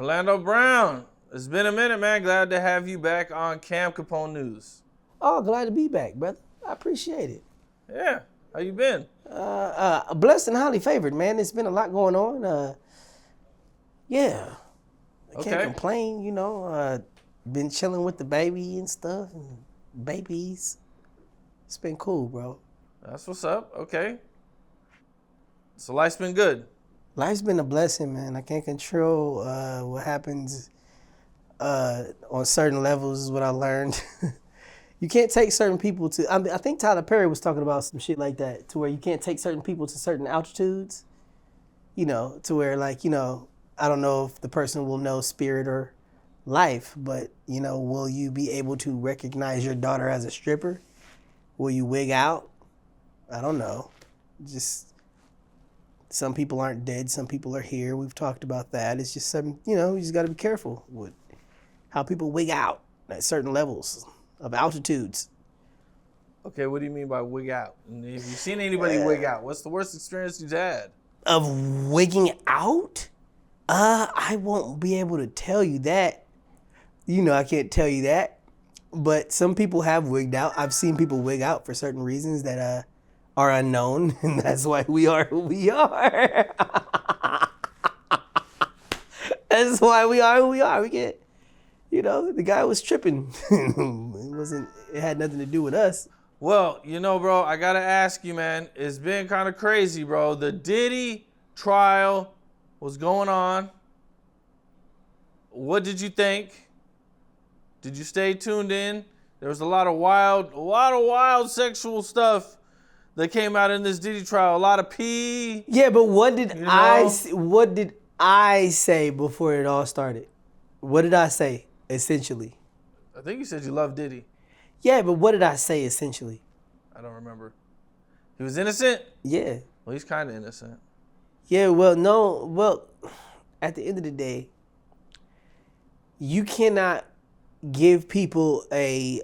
Orlando Brown, it's been a minute, man. Glad to have you back on Cam Capone News. Oh, glad to be back, brother. I appreciate it. Yeah, how you been? Blessed and highly favored, man. There's been a lot going on. Yeah, I can't complain, you know. Been chilling with the baby and stuff, and babies. It's been cool, bro. That's what's up. Okay. So life's been good. Life's been a blessing, man. I can't control what happens on certain levels is what I learned. You can't take certain people to, I think Tyler Perry was talking about some shit like that, to where you can't take certain people to certain altitudes, you know, to where like, you know, I don't know if the person will know spirit or life, but, you know, will you be able to recognize your daughter as a stripper? Will you wig out? I don't know. Just, some people aren't dead, some people are here. We've talked about that. It's just some, you know, you just got to be careful with how people wig out at certain levels of altitudes. Okay, what do you mean by wig out? And have you seen anybody wig out? What's the worst experience you've had? Of wigging out? I won't be able to tell you that. You know, I can't tell you that. But some people have wigged out. I've seen people wig out for certain reasons that are unknown, and that's why we are who we are. That's why we are who we are. We get, you know, the guy was tripping. It had nothing to do with us. Well, you know, bro, I gotta ask you, man. It's been kind of crazy, bro. The Diddy trial was going on. What did you think? Did you stay tuned in? There was a lot of wild sexual stuff that came out in this Diddy trial. A lot of pee. Yeah, but what did I say before it all started? What did I say, essentially? I think you said you love Diddy. Yeah, but what did I say, essentially? I don't remember. He was innocent? Yeah. Well, he's kind of innocent. Yeah, well, no. Well, at the end of the day, you cannot give people a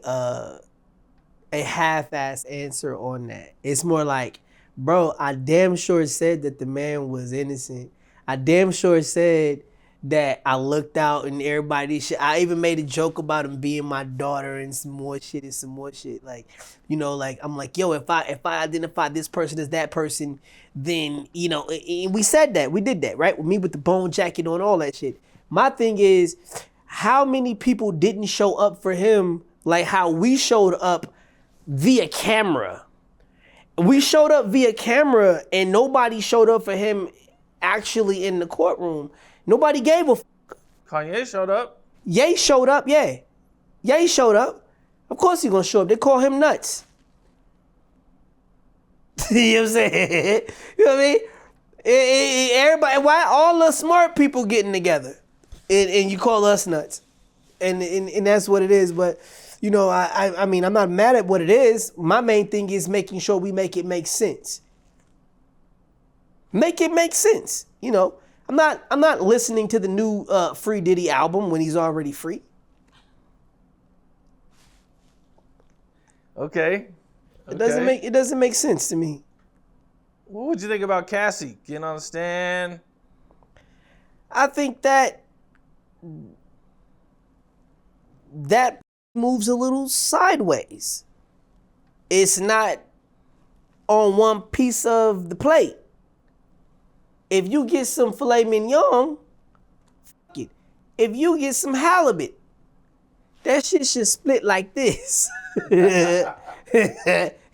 half-ass answer on that. It's more like, bro, I damn sure said that the man was innocent. I damn sure said that I looked out and everybody shit. I even made a joke about him being my daughter and some more shit. Like, you know, like I'm like, yo, if I identify this person as that person, then, you know, and we said that. We did that, right? With me with the bone jacket on, all that shit. My thing is, how many people didn't show up for him like how we showed up via camera? We showed up via camera and nobody showed up for him actually in the courtroom. Nobody gave a fuck. Kanye showed up. Ye showed up, yeah. Ye showed up. Of course he gonna show up. They call him nuts. You know what I'm saying? You know what I mean? Everybody, why all the smart people getting together? And you call us nuts. And that's what it is. But, you know, I mean, I'm not mad at what it is. My main thing is making sure we make it make sense. Make it make sense. You know, I'm not listening to the new Free Diddy album when he's already free. Okay. It doesn't make sense to me. What would you think about Cassie getting on the stand? I think that moves a little sideways. It's not on one piece of the plate. If you get some filet mignon, fuck it. If you get some halibut, that shit should split like this. You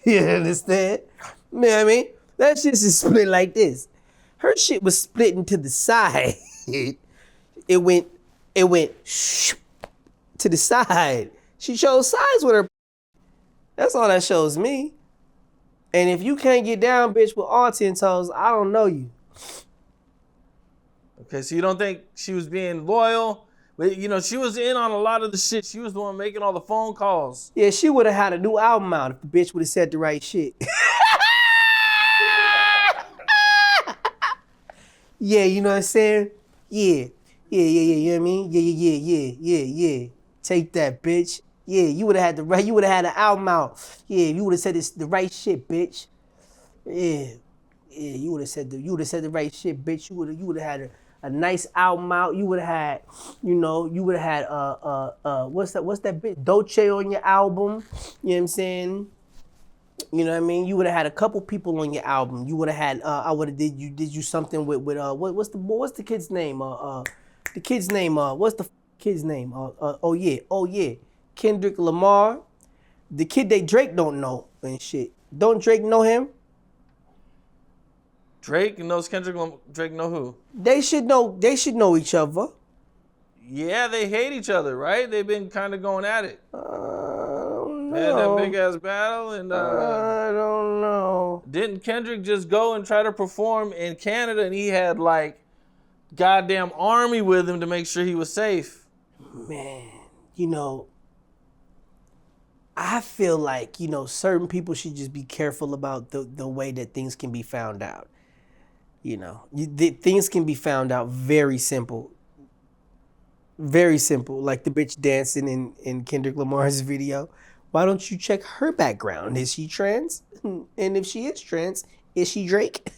understand? You know what I mean? That shit should split like this. Her shit was splitting to the side. It went to the side. She shows size with her. That's all that shows me. And if you can't get down, bitch, with all 10 toes, I don't know you. Okay, so you don't think she was being loyal? But, you know, she was in on a lot of the shit. She was the one making all the phone calls. Yeah, she would have had a new album out if the bitch would have said the right shit. Yeah, you know what I'm saying? Yeah, you know what I mean? Yeah. Take that, bitch. Yeah, you would have had an album out. Yeah, you would have said the right shit, bitch. Yeah, you would have said the right shit, bitch. You would have had a nice album out. You would have had, you know, you would have had what's that bit Dolce on your album. You know what I'm saying? You know what I mean? You would have had a couple people on your album. You would have had I would have did you something with what's the kid's name? The kid's name what's the kid's name? Oh yeah. Kendrick Lamar. The kid that Drake don't know and shit. Don't Drake know him? Drake knows Drake know who? They should know each other. Yeah, they hate each other, right? They've been kind of going at it. They had that big ass battle, and I don't know. Didn't Kendrick just go and try to perform in Canada, and he had like goddamn army with him to make sure he was safe? Man, you know, I feel like, you know, certain people should just be careful about the way that things can be found out. You know, things can be found out very simple. Very simple, like the bitch dancing in Kendrick Lamar's video. Why don't you check her background? Is she trans? And if she is trans, is she Drake?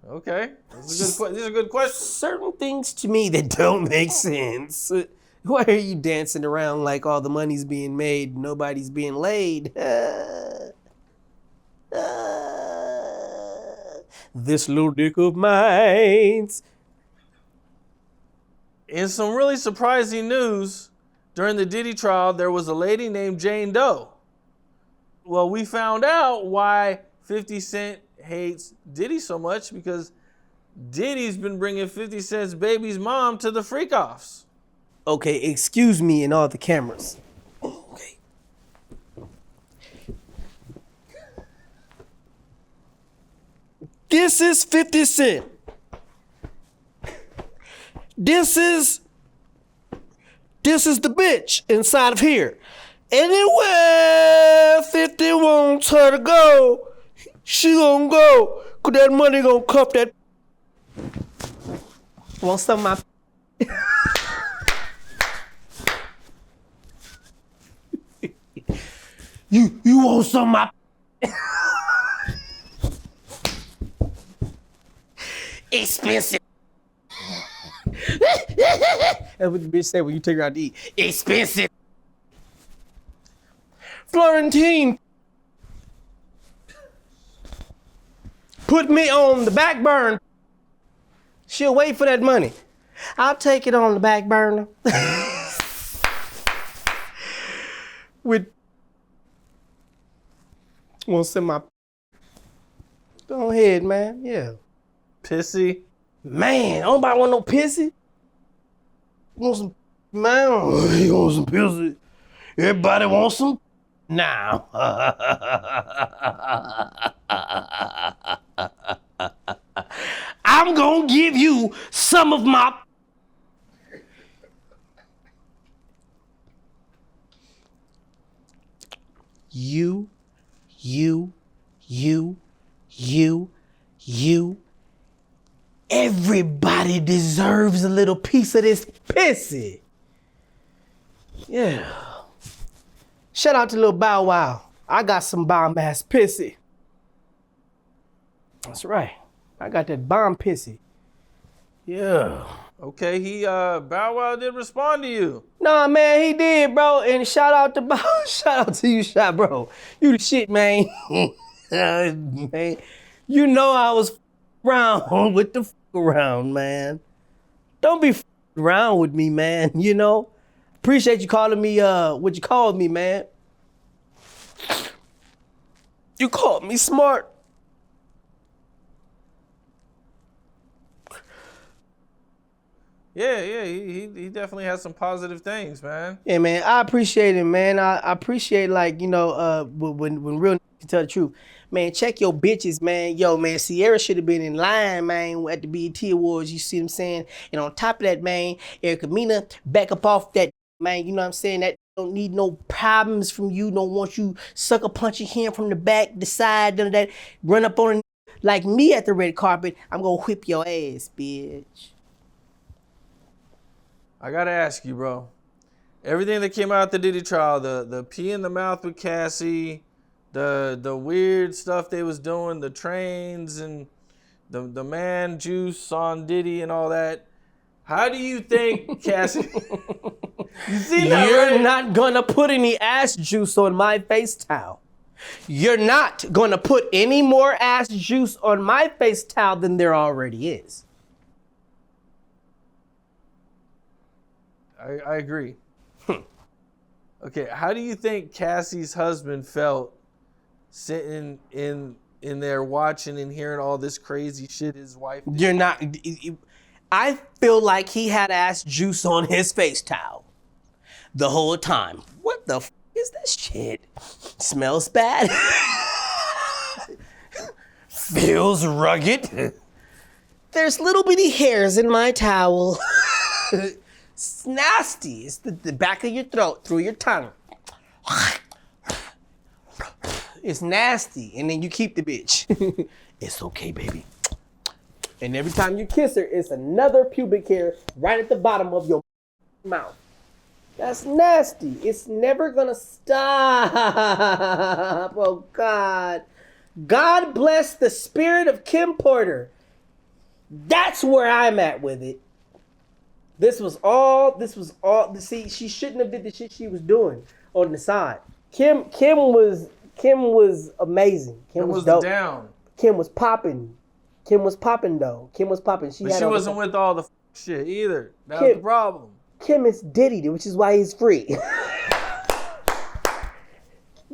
Okay, these are good questions. Certain things to me that don't make sense. Why are you dancing around like all the money's being made, nobody's being laid? This little dick of mine. In some really surprising news, during the Diddy trial, there was a lady named Jane Doe. Well, we found out why 50 Cent hates Diddy so much, because Diddy's been bringing 50 Cent's baby's mom to the freak-offs. Okay, excuse me and all the cameras. Okay. This is 50 Cent. This is the bitch inside of here. Anywhere 50 wants her to go, she gonna go. Cause that money gonna cuff that. Want some of my... You want some of my... Expensive. That's what the bitch said when you take her out to eat. Expensive. Florentine. Put me on the back burner. She'll wait for that money. I'll take it on the back burner. With... Want some of my... Go ahead, man. Yeah. Pissy. Man, nobody want no pissy. You want some... Man, you want some pissy. Everybody wants some... Now. I'm gonna give you some of my... You. Everybody deserves a little piece of this pissy. Yeah. Shout out to Lil Bow Wow. I got some bomb ass pissy. That's right. I got that bomb pissy. Yeah. Okay, Bow Wow did respond to you. Nah, man, he did, bro. And shout out to you, Shot, bro. You the shit, man. Man, you know I was around with the around, man. Don't be around with me, man. You know. Appreciate you calling me what you called me, man. You called me smart. Yeah, he definitely has some positive things, man. Yeah, man, I appreciate it, man. I appreciate, like, you know, when real can tell the truth. Man, check your bitches, man. Yo, man, Sierra should have been in line, man, at the BET Awards. You see what I'm saying? And on top of that, man, Erica Mena, back up off that, man. You know what I'm saying? That don't need no problems from you. Don't want you sucker punching him from the back, the side, none of that. Run up on like me at the red carpet. I'm gonna whip your ass, bitch. I gotta ask you, bro. Everything that came out at the Diddy trial, the pee in the mouth with Cassie, the weird stuff they was doing, the trains and the man juice on Diddy and all that. How do you think Cassie? You see that, You're right? not gonna put any ass juice on my face towel. You're not gonna put any more ass juice on my face towel than there already is. I agree. Okay, how do you think Cassie's husband felt sitting in there watching and hearing all this crazy shit his wife did? You're not. I feel like he had ass juice on his face towel the whole time. What the f is this shit? Smells bad. Feels rugged. There's little bitty hairs in my towel. It's nasty. It's the back of your throat, through your tongue. It's nasty. And then you keep the bitch. It's okay, baby. And every time you kiss her, it's another pubic hair right at the bottom of your mouth. That's nasty. It's never gonna stop. Oh, God. God bless the spirit of Kim Porter. That's where I'm at with it. This was all, see, she shouldn't have did the shit she was doing on the side. Kim was amazing. Kim was dope. Down. Kim was popping. Kim was popping though. Kim was popping. But she wasn't with all the shit either. That was the problem. Kim is Diddy, which is why he's free.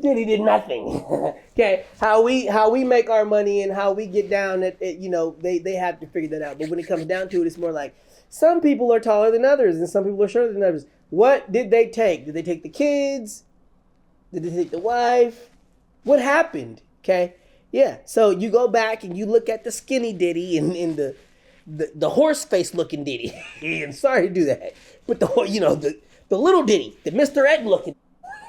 Diddy did nothing. Okay, how we make our money and how we get down at you know, they have to figure that out. But when it comes down to it, it's more like some people are taller than others and some people are shorter than others. What did they take? Did they take the kids? Did they take the wife? What happened? Okay, yeah. So you go back and you look at the skinny Diddy and the horse face looking Diddy. And sorry to do that, but the little Diddy, the Mr. Ed looking.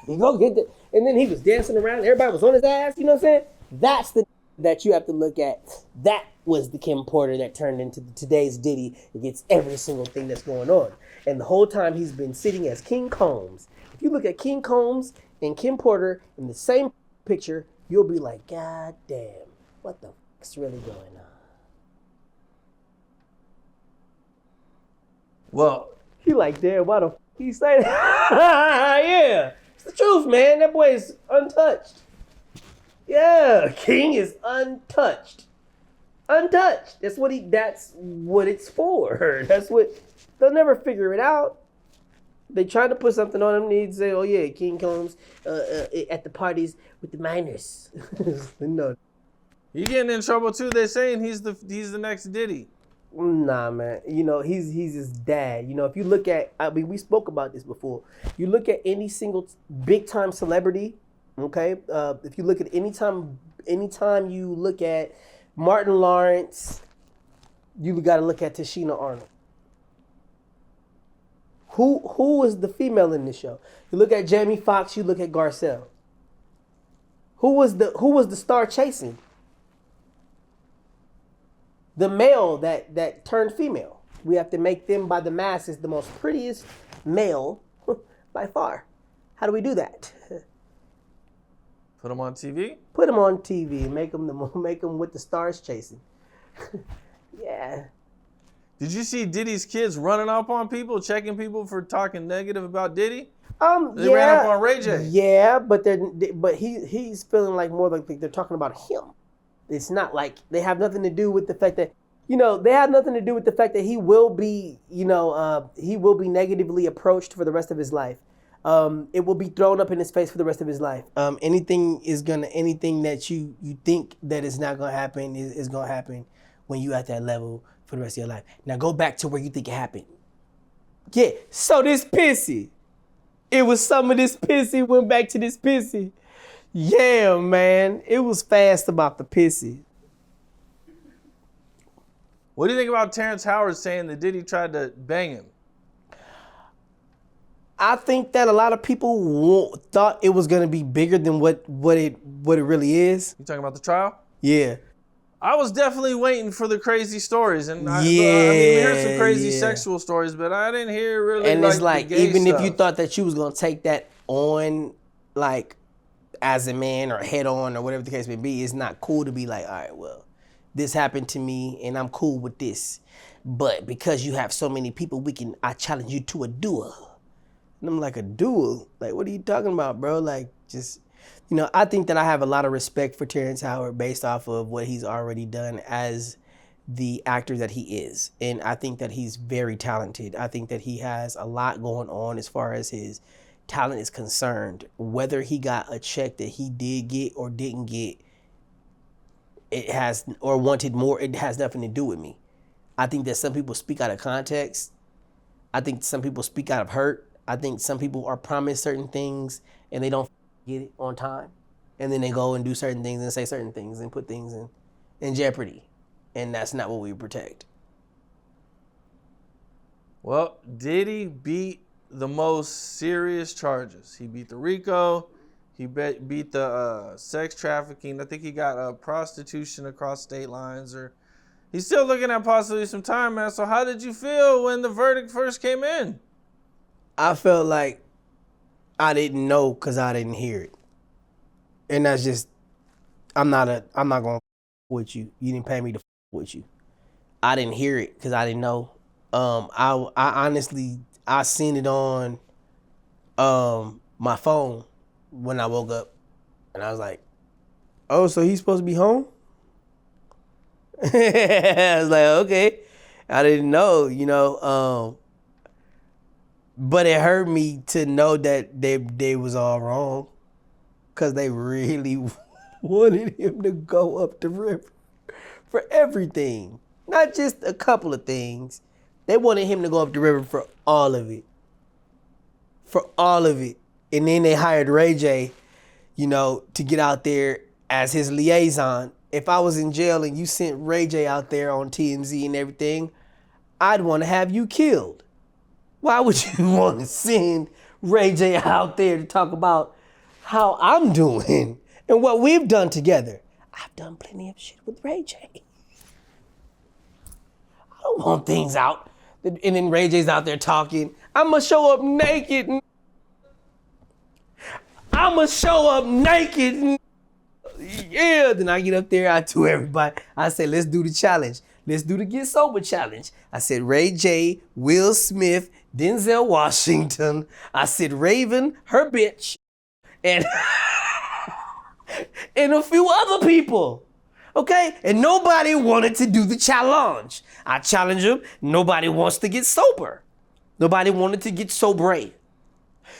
You go get the, and then he was dancing around. Everybody was on his ass. You know what I'm saying? That's the that you have to look at. That was the Kim Porter that turned into today's Diddy. It gets every single thing that's going on. And the whole time he's been sitting as King Combs. If you look at King Combs and Kim Porter in the same picture, you'll be like, God damn, what the fuck's really going on? Well, you like, damn, why the fuck he say that? Yeah. It's the truth, man. That boy is untouched. Yeah, King is untouched. Untouched. That's what it's for. That's what, they'll never figure it out. They try to put something on him, they'd say, oh yeah, King comes at the parties with the minors. No. He getting in trouble too. They're saying he's the next Diddy. Nah, man. You know, he's his dad. You know, if you look at, I mean, we spoke about this before. You look at any single big time celebrity, okay? If you look at anytime you look at Martin Lawrence, you got to look at Tashina Arnold. Who is the female in this show? You look at Jamie Foxx, you look at Garcelle. Who was the star chasing? The male that turned female. We have to make them by the masses the most prettiest male by far. How do we do that? Put him on TV? Put him on TV and make him with the stars chasing. Yeah. Did you see Diddy's kids running up on people, checking people for talking negative about Diddy? They ran up on Ray J. Yeah, but he's feeling like more like they're talking about him. It's not like they have nothing to do with the fact that, he will be, he will be negatively approached for the rest of his life. It will be thrown up in his face for the rest of his life. Anything that you think that is not gonna happen is gonna happen when you at that level for the rest of your life. Now go back to where you think it happened. Yeah, so this pissy. It was some of this pissy went back to this pissy. Yeah, man. It was fast about the pissy. What do you think about Terrence Howard saying that Diddy tried to bang him? I think that a lot of people thought it was going to be bigger than what it really is. You talking about the trial? Yeah. I was definitely waiting for the crazy stories, and we heard some crazy sexual stories, but I didn't hear really. And it's like, the gay even stuff. if you thought that you was gonna take that on, like, as a man or head on or whatever the case may be, it's not cool to be like, all right, well, this happened to me and I'm cool with this. But because you have so many people, I challenge you to a duel. And I'm like, a duel? Like, what are you talking about, bro? Like, just, I think that I have a lot of respect for Terrence Howard based off of what he's already done as the actor that he is. And I think that he's very talented. I think that he has a lot going on as far as his talent is concerned. Whether he got a check that he did get or didn't get, or wanted more, it has nothing to do with me. I think that some people speak out of context. I think some people speak out of hurt. I think some people are promised certain things and they don't get it on time. And then they go and do certain things and say certain things and put things in jeopardy. And that's not what we protect. Well, Diddy beat the most serious charges. He beat the RICO. He beat the sex trafficking. I think he got prostitution across state lines. Or he's still looking at possibly some time, man. So how did you feel when the verdict first came in? I felt like I didn't know because I didn't hear it. And that's just, I'm not going to with you. You didn't pay me to with you. I didn't hear it because I didn't know. I honestly, I seen it on my phone when I woke up. And I was like, oh, so he's supposed to be home? I was like, okay. I didn't know, but it hurt me to know that they was all wrong because they really wanted him to go up the river for everything, not just a couple of things. They wanted him to go up the river for all of it. For all of it. And then they hired Ray J, to get out there as his liaison. If I was in jail and you sent Ray J out there on TMZ and everything, I'd want to have you killed. Why would you want to send Ray J out there to talk about how I'm doing and what we've done together? I've done plenty of shit with Ray J. I don't want things out. And then Ray J's out there talking. I'ma show up naked. I'ma show up naked. Yeah, then I get up there, I tell everybody, I say, let's do the challenge. Let's do the Get Sober challenge. I said Ray J, Will Smith, Denzel Washington. I said Raven, her bitch, and and a few other people. Okay? And nobody wanted to do the challenge. I challenge them. Nobody wants to get sober. Nobody wanted to get sober.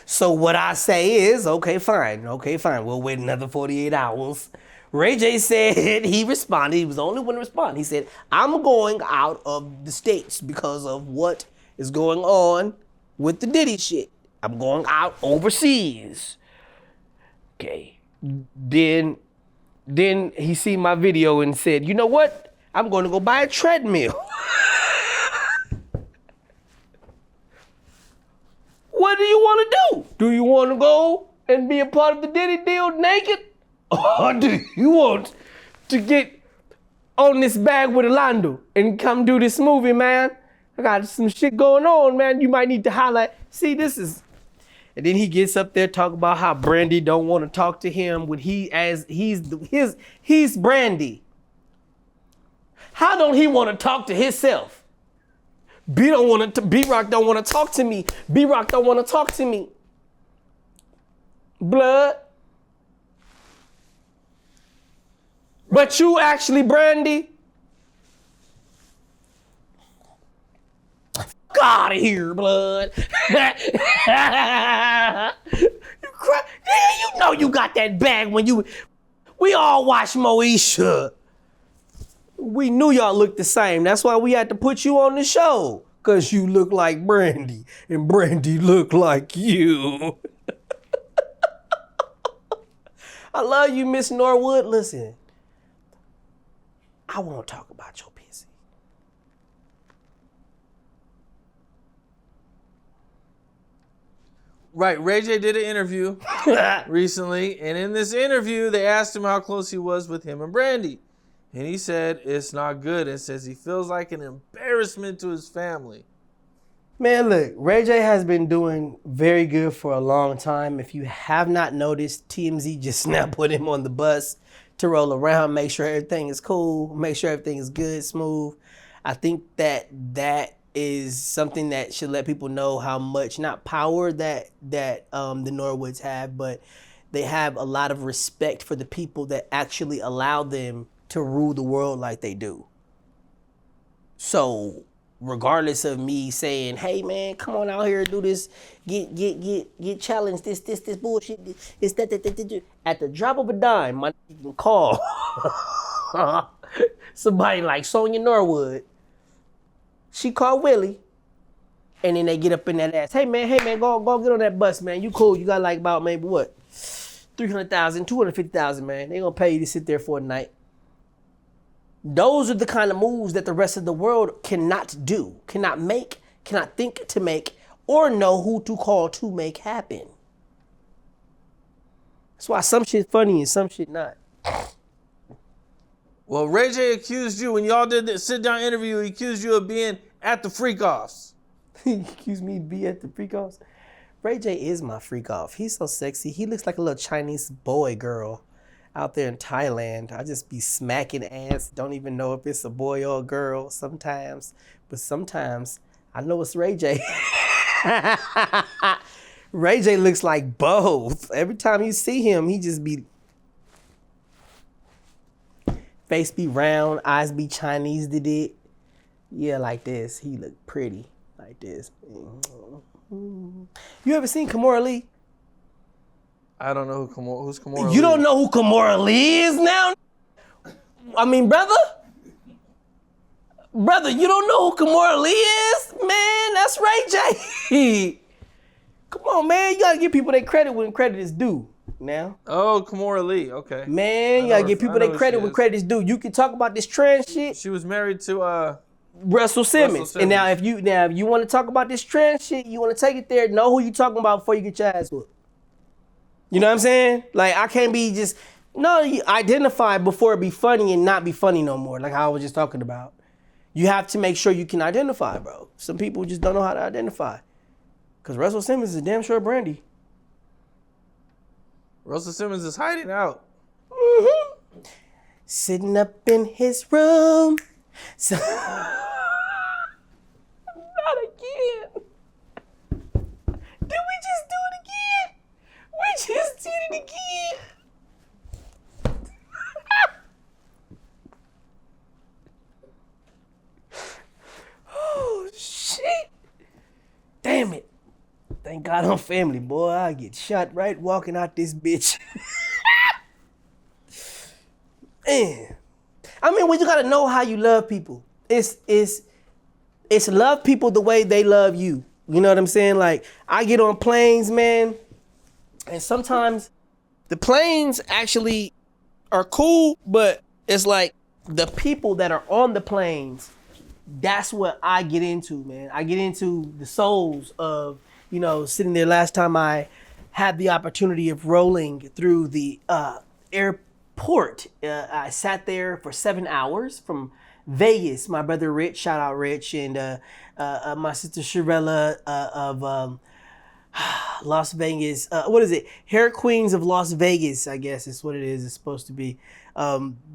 So what I say is, okay, fine. We'll wait another 48 hours. Ray J said, he responded. He was the only one to respond. He said, I'm going out of the States because of what is going on with the Diddy shit. I'm going out overseas. Okay. Then he seen my video and said, you know what? I'm going to go buy a treadmill. What do you want to do? Do you want to go and be a part of the Diddy deal naked? Or do you want to get on this bag with Orlando and come do this movie, man? I got some shit going on, man. You might need to highlight. See, this is... And then he gets up there talking about how Brandy don't want to talk to him when he's Brandy. How don't he want to talk to himself? B-Rock don't want to talk to me. B-Rock don't want to talk to me. Blood. But you actually, Brandy. Fuck out of here, blood. You cry. You know you got that bag when you... We all watched Moesha. We knew y'all looked the same. That's why we had to put you on the show. Because you look like Brandy. And Brandy look like you. I love you, Miss Norwood. Listen. I won't talk about your pissy. Right, Ray J did an interview recently, and in this interview, they asked him how close he was with him and Brandy. And he said it's not good and says he feels like an embarrassment to his family. Man, look, Ray J has been doing very good for a long time. If you have not noticed, TMZ just now put him on the bus to roll around, make sure everything is cool, make sure everything is good, smooth. I think that is something that should let people know how much, not power that the Norwoods have, but they have a lot of respect for the people that actually allow them to rule the world like they do. So regardless of me saying, hey man, come on out here and do this, get challenged, this bullshit, it's that. At the drop of a dime, my nigga can call somebody like Sonya Norwood. She called Willie, and then they get up in that ass. Hey man, go get on that bus, man. You cool? You got like about maybe what, 300,000, 250,000, man. They gonna pay you to sit there for a night. Those are the kind of moves that the rest of the world cannot do, cannot make, cannot think to make, or know who to call to make happen. That's why some shit funny and some shit not. Well, Ray J accused you, when y'all did the sit-down interview, he accused you of being at the freak-offs. He accused me of being at the freak-offs? Ray J is my freak-off. He's so sexy. He looks like a little Chinese boy girl out there in Thailand. I just be smacking ass. Don't even know if it's a boy or a girl sometimes. But sometimes I know it's Ray J. Ray J looks like both. Every time you see him, he just be... face be round, eyes be Chinese did it. Yeah, like this. He look pretty. Like this. You ever seen Kimora Lee? I don't know who's Kimora Lee. You don't know who Kimora Lee is now? I mean, brother, you don't know who Kimora Lee is? Man, that's Ray J. Come on, man. You gotta give people their credit when credit is due now. Oh, Kimora Lee. Okay. Man, you gotta give people their credit when credit is due. You can talk about this trans shit. She was married to Russell Simmons. And now if you want to talk about this trans shit, you want to take it there, know who you talking about before you get your ass whooped. You know what I'm saying? Like, I can't be just, no, you identify before it be funny and not be funny no more, like how I was just talking about. You have to make sure you can identify, bro. Some people just don't know how to identify. Because Russell Simmons is a damn sure brandy. Russell Simmons is hiding out. Mm-hmm. Sitting up in his room. So... Not again. Did we just do it again? We just did it again. Oh, shit. Damn it. Thank God I'm family, boy. I get shot right walking out this bitch. Man. I mean, we just gotta know how you love people. It's love people the way they love you. You know what I'm saying? Like, I get on planes, man, and sometimes the planes actually are cool, but it's like the people that are on the planes, that's what I get into, man. I get into the souls of, you know, sitting there. Last time I had the opportunity of rolling through the airport, I sat there for 7 hours from Vegas. My brother Rich, shout out Rich, and my sister Sharella of Las Vegas. What is it? Hair Queens of Las Vegas, I guess is what it is. It's supposed to be.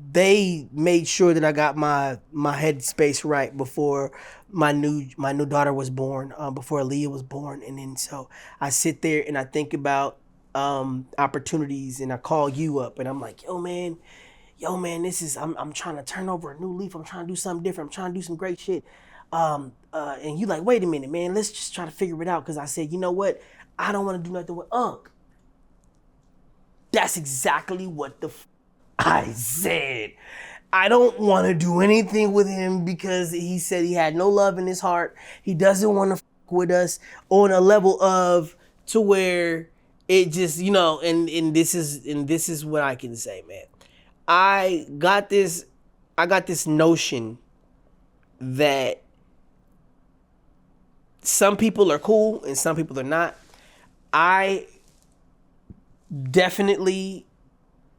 They made sure that I got my headspace right before my new daughter was born, before Aaliyah was born. And then so I sit there and I think about opportunities, and I call you up and I'm like, yo man, this is, I'm trying to turn over a new leaf. I'm trying to do something different. I'm trying to do some great shit. And you like, wait a minute, man, let's just try to figure it out. Cause I said, you know what? I don't want to do nothing with Unc. That's exactly what I said. I don't want to do anything with him because he said he had no love in his heart. He doesn't want to fuck with us on a level of to where it just, you know, and this is what I can say, man. I got this notion that some people are cool and some people are not. I definitely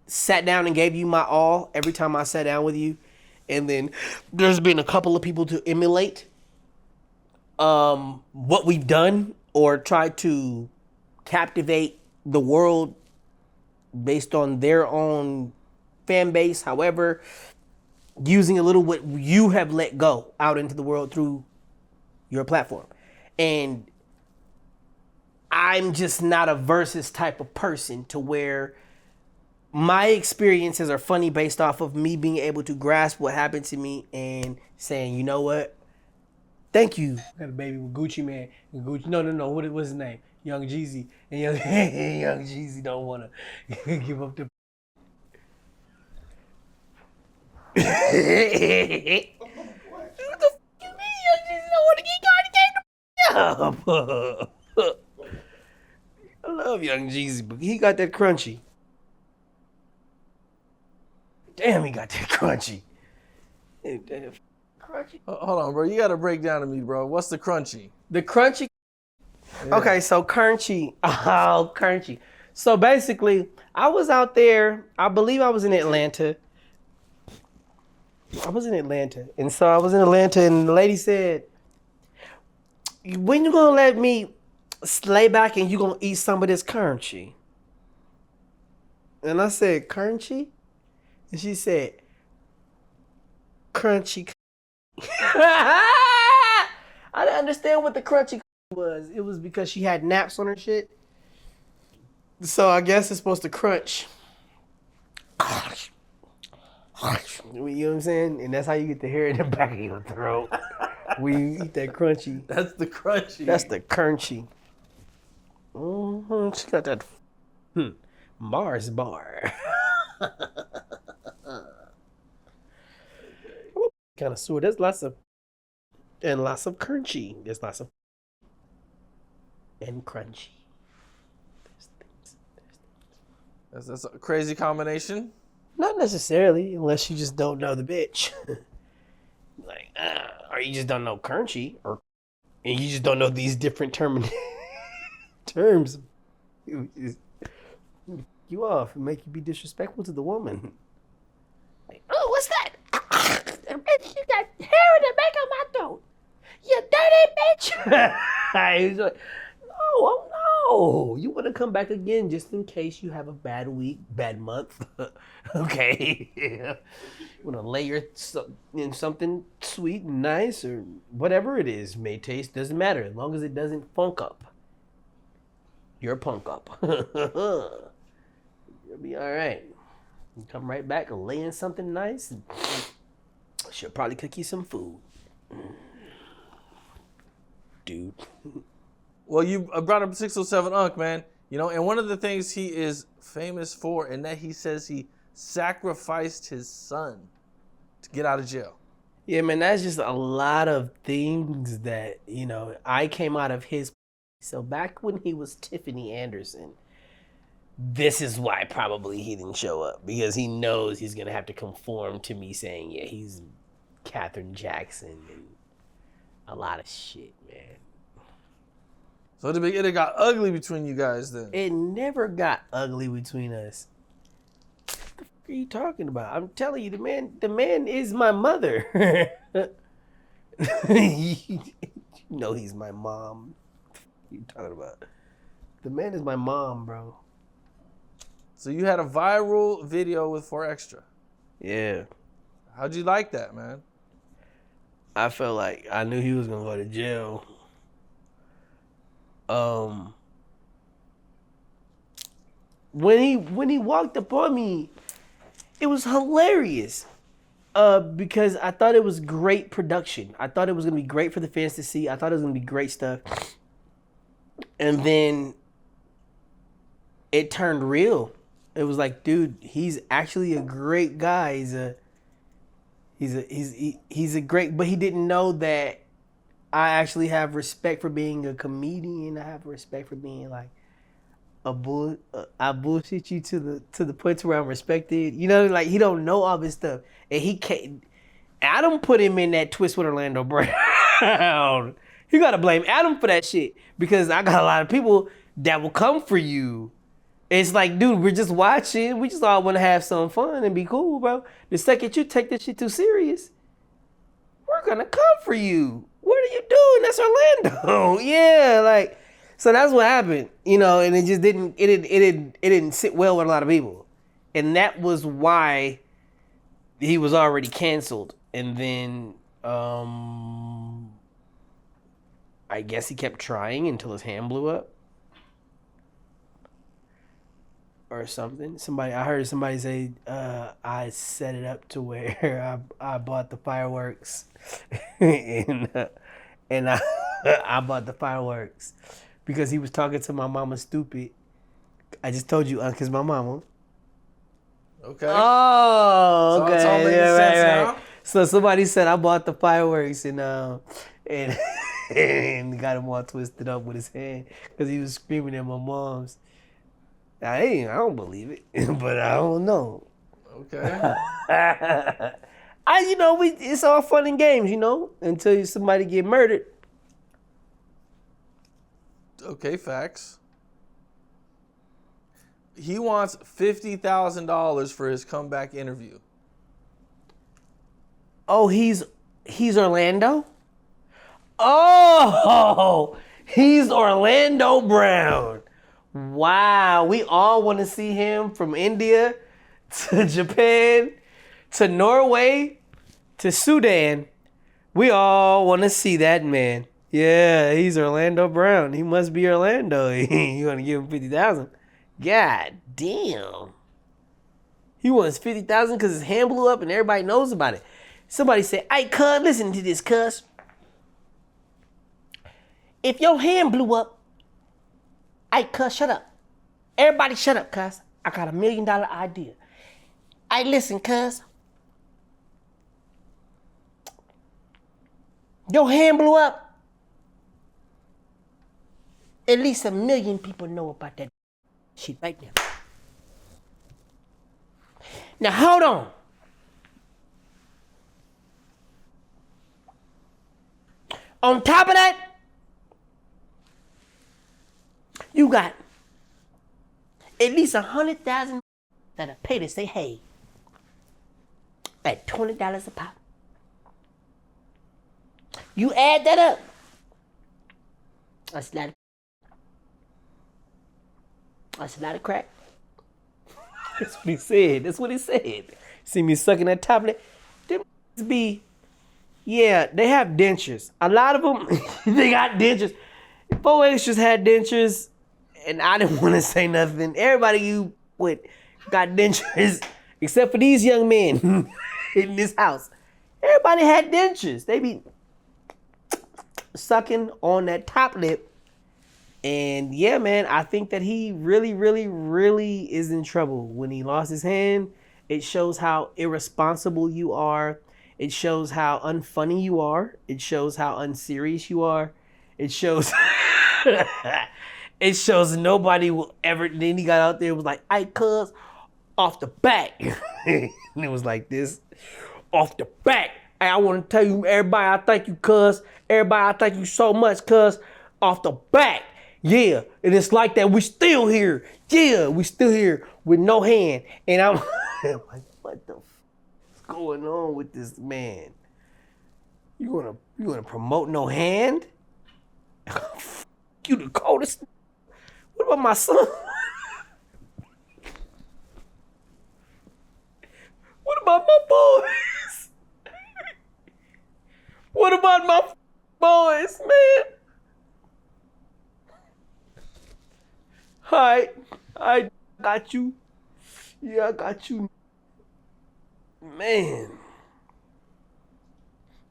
sat down and gave you my all every time I sat down with you. And then there's been a couple of people to emulate. what we've done or tried to captivate the world based on their own fan base. However, using a little what you have let go out into the world through your platform. And I'm just not a versus type of person to where my experiences are funny based off of me being able to grasp what happened to me and saying, you know what? Thank you. I got a baby with Gucci Man. And Gucci, no. What was his name? Young Jeezy. And young Jeezy don't want to give up the. What the fuck you mean? Young Jeezy don't want to get up. I love Young Jeezy, but he got that crunchy. Damn, he got that crunchy. Crunchy. Hold on, bro. You got to break down to me, bro. What's the crunchy? The crunchy. Yeah. Okay, so crunchy. Oh, crunchy. So basically, I was out there. I believe I was in Atlanta. And so I was in Atlanta, and the lady said, when you gonna let me lay back and you gonna eat some of this crunchy? And I said, crunchy? And she said, crunchy. I didn't understand what the crunchy was. It was because she had naps on her shit. So I guess it's supposed to crunch. You know what I'm saying? And that's how you get the hair in the back of your throat. When you eat that crunchy. That's the crunchy. That's the crunchy. Mm-hmm. She got that Mars bar. Kind of sore. There's lots of crunchy. There's lots of and crunchy. That's a crazy combination. Not necessarily, unless you just don't know the bitch. Like, or you just don't know crunchy, and you just don't know these different terms. You off and make you be disrespectful to the woman. Like, oh, what's that? Bitch, you got hair in the back of my throat. You dirty bitch. He's like, oh no. You want to come back again just in case you have a bad week, bad month. Okay. You want to lay your in something sweet and nice or whatever it is may taste. Doesn't matter as long as it doesn't funk up. You're a punk up. You'll be all right. You come right back and lay in something nice. And she'll probably cook you some food. Dude. Well, you brought up 607 Unc, man. You know, and one of the things he is famous for, and that he says he sacrificed his son to get out of jail. Yeah, man, that's just a lot of things that, you know, I came out of his. So back when he was Tiffany Anderson, this is why probably he didn't show up, because he knows he's going to have to conform to me saying, yeah, he's Katherine Jackson and a lot of shit, man. So it got ugly between you guys then. It never got ugly between us. What the fuck are you talking about? I'm telling you, the man is my mother. You know he's my mom. What are you talking about? The man is my mom, bro. So you had a viral video with 4Extra. Yeah. How'd you like that, man? I felt like I knew he was gonna go to jail. When he walked up on me, it was hilarious. Because I thought it was great production. I thought it was gonna be great for the fans to see. I thought it was gonna be great stuff. And then it turned real. It was like, dude, he's actually a great guy. He's a great, but he didn't know that I actually have respect for being a comedian. I have respect for being like I bullshit you to the point where I'm respected. You know, like he don't know all this stuff, and he can't. Adam put him in that twist with Orlando Brown. You gotta blame Adam for that shit, because I got a lot of people that will come for you. It's like, dude, we're just watching. We just all want to have some fun and be cool, bro. The second you take this shit too serious, we're gonna come for you. What are you doing? That's Orlando. Yeah, like, so that's what happened, you know, and it just didn't sit well with a lot of people. And that was why he was already canceled. And then I guess he kept trying until his hand blew up. Or something. I heard somebody say, I set it up to where I bought the fireworks, and I bought the fireworks because he was talking to my mama stupid. I just told you, cause my mama. Okay. Oh, okay. So it's all making sense now. So somebody said I bought the fireworks and and got him all twisted up with his hand because he was screaming at my mom's. I don't believe it, but I don't know. Okay. It's all fun and games, until somebody get murdered. Okay, facts. He wants $50,000 for his comeback interview. Oh, he's Orlando? Oh, he's Orlando Brown. Wow, we all want to see him from India to Japan to Norway to Sudan. We all want to see that man. Yeah, he's Orlando Brown. He must be Orlando. You want to give him 50,000? God damn. He wants 50,000 because his hand blew up and everybody knows about it. Somebody said, "Hey, cuz, listen to this, cuz. If your hand blew up, hey, cuz, shut up. Everybody shut up, cuz. I got $1 million idea. Hey, listen, cuz. Your hand blew up. At least 1 million people know about that shit right now. Now, hold on. On top of that, you got at least 100,000 that'll pay to say hey at $20 a pop. You add that up. That's a lot of crack. That's what he said. See me sucking that tablet? Them they have dentures. A lot of them, they got dentures. 4X just had dentures, and I didn't want to say nothing. Everybody got dentures, except for these young men in this house. Everybody had dentures. They be sucking on that top lip. And yeah, man, I think that he really, really, really is in trouble. When he lost his hand, it shows how irresponsible you are. It shows how unfunny you are. It shows how unserious you are. It shows nobody will ever. Then he got out there and was like, "Hey, cuz, off the back." And it was like this, off the back. Hey, I want to tell you, everybody, I thank you, cuz. Everybody, I thank you so much, cuz. Off the back. Yeah, and it's like that. We still here. Yeah, we still here with no hand. And I'm like, what the f*** is going on with this man? You wanna promote no hand? You the coldest. What about my son? What about my boys? What about my boys, man? I got you. Yeah, I got you. Man.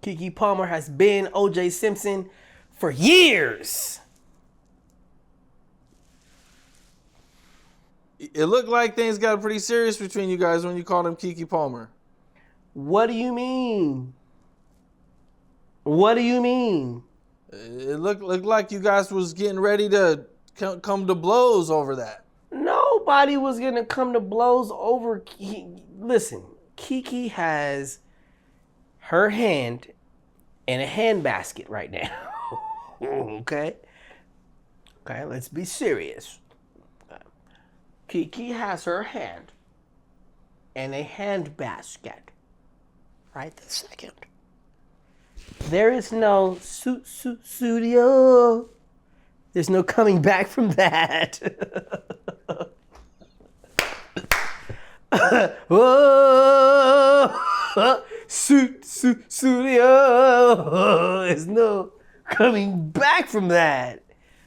Keke Palmer has been O.J. Simpson for years. It looked like things got pretty serious between you guys when you called him Keke Palmer. What do you mean? What do you mean? It looked like you guys was getting ready to come to blows over that. Nobody was gonna come to blows over. Listen, Keke has her hand in a handbasket right now. Okay, let's be serious. Keke has her hand in a handbasket right this second. There is no studio. There's no coming back from that. Whoa, studio. There's no coming back from that.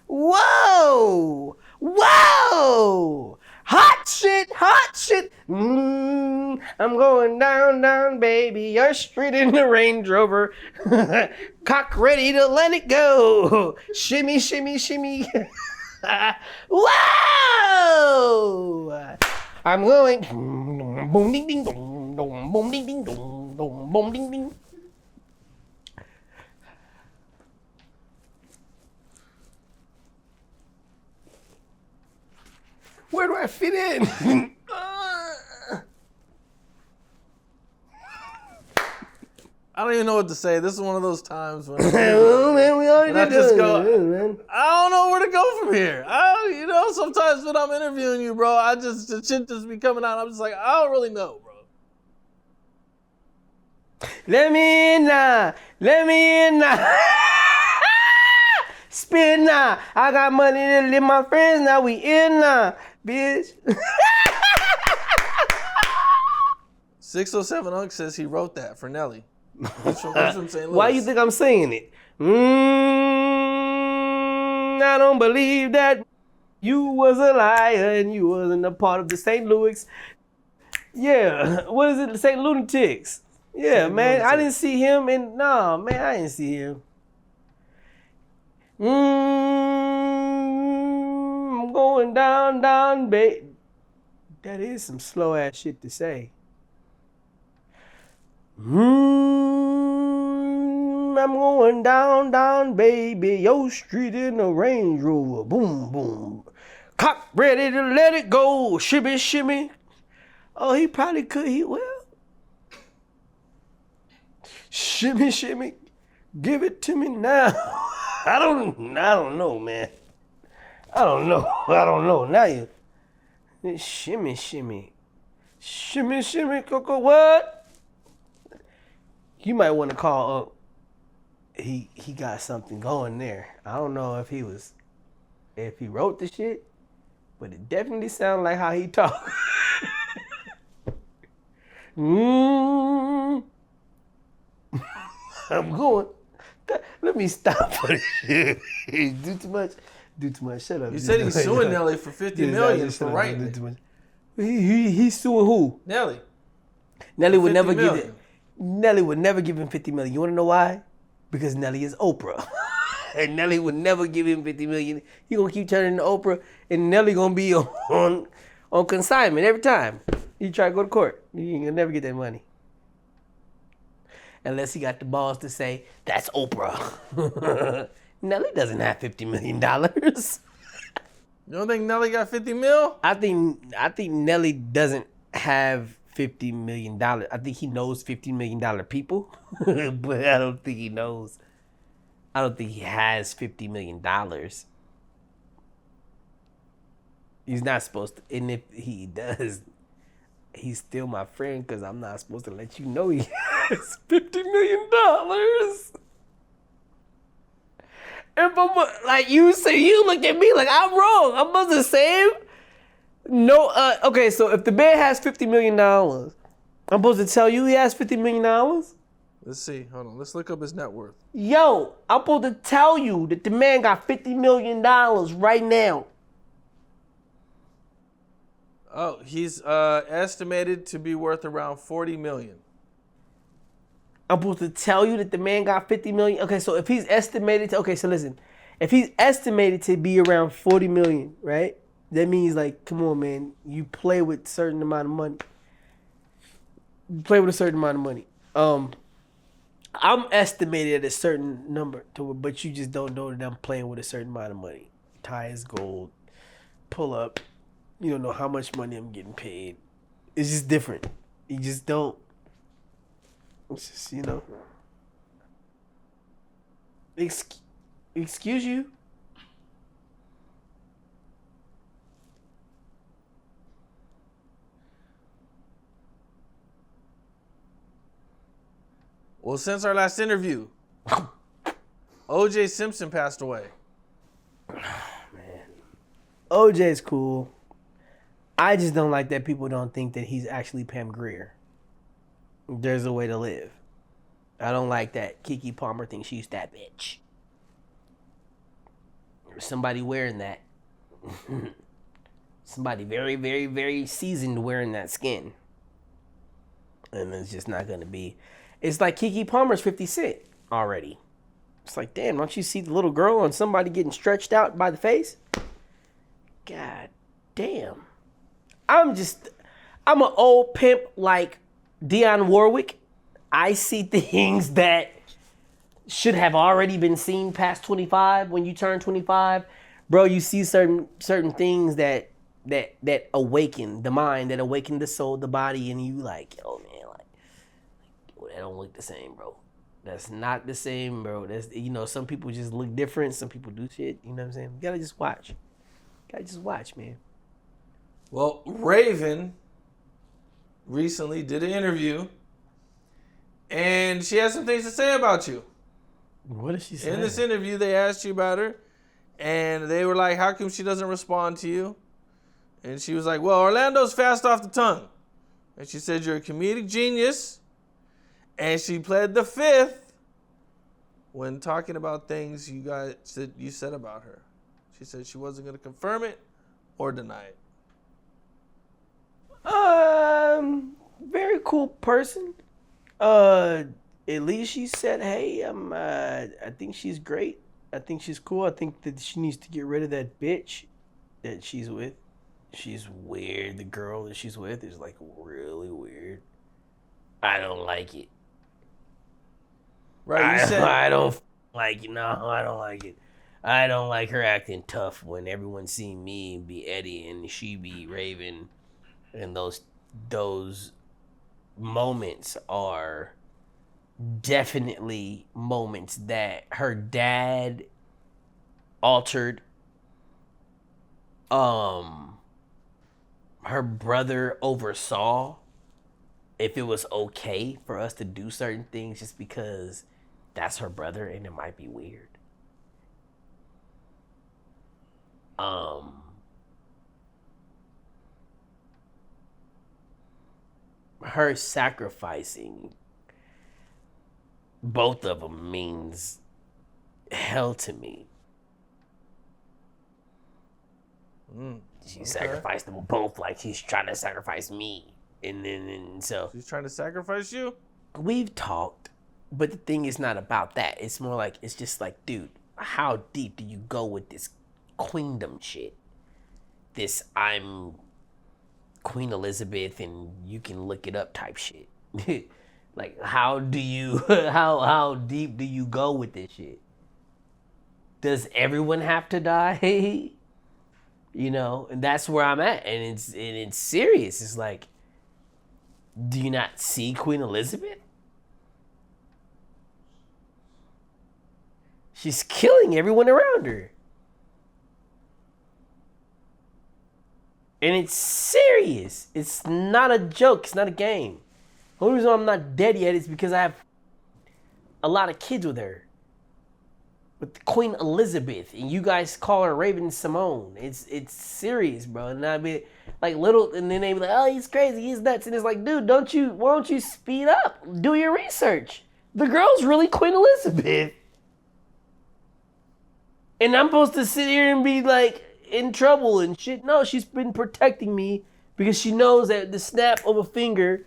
Whoa, whoa. Hot shit, hot shit. I'm going down, down, baby. You're straight in the Range Rover. Cock ready to let it go. Shimmy, shimmy, shimmy. Whoa! I'm going boom ding ding dong dong boom ding ding dong dong boom ding ding. Where do I fit in? I don't even know what to say. This is one of those times when Oh man, we already I did just it, go. man. I don't know where to go from here. Sometimes when I'm interviewing you, bro, the shit just be coming out. I'm just like, I don't really know, bro. Let me in now. Let me in now. Spin now. I got money to live my friends now. We in now, bitch. 607 Unk says he wrote that for Nelly. He's from St. Louis. Why you think I'm saying it? I don't believe that you was a liar and you wasn't a part of the St. Louis. Yeah, what is it? The St. Lunatics. Yeah, St. man, Lunatics. I didn't see him I didn't see him. I'm going down, down, babe. That is some slow ass shit to say. I'm going down, down, baby. Yo street in the Range Rover. Boom, boom. Cock ready to let it go. Shimmy, shimmy. Oh, he probably could. Shimmy, shimmy. Give it to me now. I don't know, man. I don't know. Now you. Shimmy, shimmy. Shimmy, shimmy, Coco, what? You might want to call up. He got something going there. I don't know if he wrote the shit, but it definitely sounded like how he talked. I'm going. Let me stop for this shit. Do too much. Shut up. You said he's suing Nelly for $50 million for writing it. He's suing who? Nelly. Nelly would $50 never give million. it. Nelly would never give him $50 million. You want to know why? Because Nelly is Oprah. And Nelly would never give him $50 million. He gonna keep turning to Oprah, and Nelly gonna be on consignment every time he try to go to court. He ain't gonna never get that money. Unless he got the balls to say, that's Oprah. Nelly doesn't have $50 million. You don't think Nelly got 50 mil? I think Nelly doesn't have $50 million. I think he knows $50 million people, but I don't think he has $50 million. He's not supposed to, and if he does, he's still my friend because I'm not supposed to let you know he has $50 million. If I'm like you say, you look at me like I'm wrong. I'm supposed to say him? No, okay, so if the man has $50 million, I'm supposed to tell you he has $50 million? Let's see. Hold on. Let's look up his net worth. Yo, I'm supposed to tell you that the man got $50 million right now. Oh, he's estimated to be worth around $40 million. I'm supposed to tell you that the man got $50 million? Okay, so if he's estimated to, okay, so listen. If he's estimated to be around $40 million, right? That means, like, come on, man. You play with a certain amount of money. I'm estimated at a certain number, but you just don't know that I'm playing with a certain amount of money. Tie is gold. Pull up. You don't know how much money I'm getting paid. It's just different. You just don't. It's just, Excuse you? Well, since our last interview, O.J. Simpson passed away. OJ's cool. I just don't like that people don't think that he's actually Pam Grier. There's a way to live. I don't like that Keke Palmer thinks she's that bitch. There's somebody wearing that. Somebody very, very, very seasoned wearing that skin. And it's just not going to be. It's like Keke Palmer's 50 Cent already. It's like, damn, don't you see the little girl on somebody getting stretched out by the face? God damn. I'm an old pimp like Dionne Warwick. I see things that should have already been seen past 25. When you turn 25, bro, you see certain things that awaken the mind, that awaken the soul, the body, and you like, oh man, that don't look the same, bro. That's not the same, bro. That's, some people just look different. Some people do shit. You know what I'm saying? You gotta just watch. Man. Well, Raven recently did an interview, and she has some things to say about you. What did she say? In this interview, they asked you about her, and they were like, how come she doesn't respond to you? And she was like, well, Orlando's fast off the tongue. And she said, you're a comedic genius. And she pled the fifth when talking about things you said about her. She said she wasn't going to confirm it or deny it. Very cool person. At least she said, hey, I think she's great. I think she's cool. I think that she needs to get rid of that bitch that she's with. She's weird. The girl that she's with is like really weird. I don't like it. Right, I don't like it. No, I don't like it. I don't like her acting tough when everyone see me be Eddie and she be Raven. And those moments are definitely moments that her dad altered. Her brother oversaw if it was okay for us to do certain things just because that's her brother and it might be weird. Her sacrificing both of them means hell to me. She sacrificed them both like she's trying to sacrifice me. And so she's trying to sacrifice you? We've talked, but the thing is not about that. It's more like, it's just like, dude, how deep do you go with this queendom shit? This I'm Queen Elizabeth and you can look it up type shit. Like, how do you, how deep do you go with this shit? Does everyone have to die? And that's where I'm at. And it's serious. It's like, do you not see Queen Elizabeth? She's killing everyone around her. And it's serious. It's not a joke. It's not a game. The only reason I'm not dead yet is because I have a lot of kids with her. With Queen Elizabeth. And you guys call her Raven-Symone. It's serious, bro. And I mean, like little, and then they be like, oh, he's crazy, he's nuts. And it's like, dude, why don't you speed up? Do your research. The girl's really Queen Elizabeth. And I'm supposed to sit here and be like in trouble and shit. No, she's been protecting me because she knows that the snap of a finger,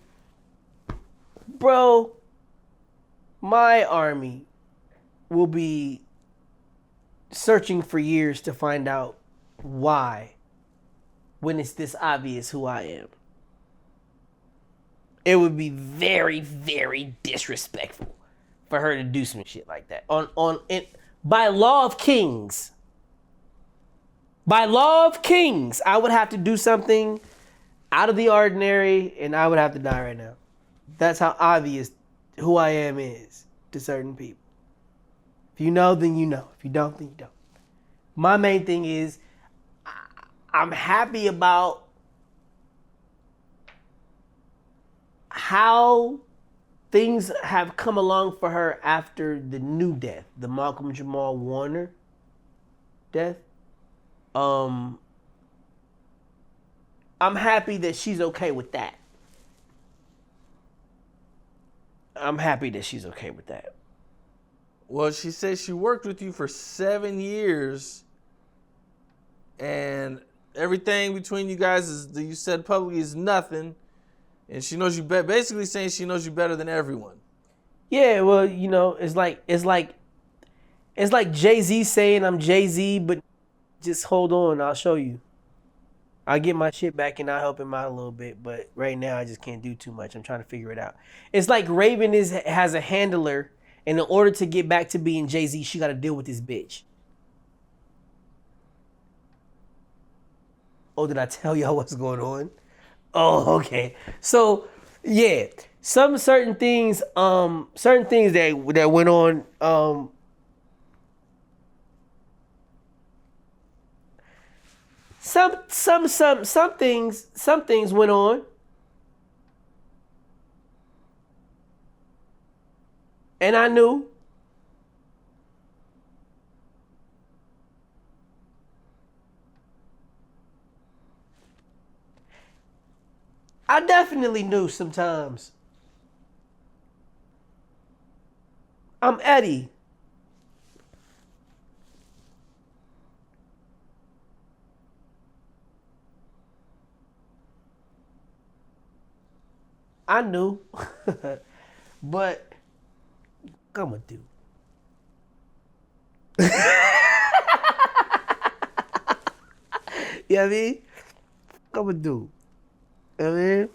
bro, my army will be searching for years to find out why when it's this obvious who I am. It would be very, very disrespectful for her to do some shit like that. By law of kings, I would have to do something out of the ordinary and I would have to die right now. That's how obvious who I am is to certain people. If you know, then you know. If you don't, then you don't. My main thing is I'm happy about how things have come along for her after the new death, the Malcolm Jamal Warner death. I'm happy that she's okay with that. Well, she said she worked with you for 7 years, and everything between you guys is that you said publicly is nothing, and she knows you basically saying she knows you better than everyone. Yeah, well, you know, it's like Jay-Z saying I'm Jay-Z, but just hold on, I'll show you. I'll get my shit back and I'll help him out a little bit, but right now I just can't do too much. I'm trying to figure it out. It's like Raven has a handler, and in order to get back to being Jay-Z, she got to deal with this bitch. Oh, did I tell y'all what's going on? Oh, okay. So, yeah, certain things that went on. Some things went on. And I knew. I definitely knew sometimes. I'm Eddie. I knew. But I'm gonna do. You know what I mean? I'm gonna do. You know what I mean?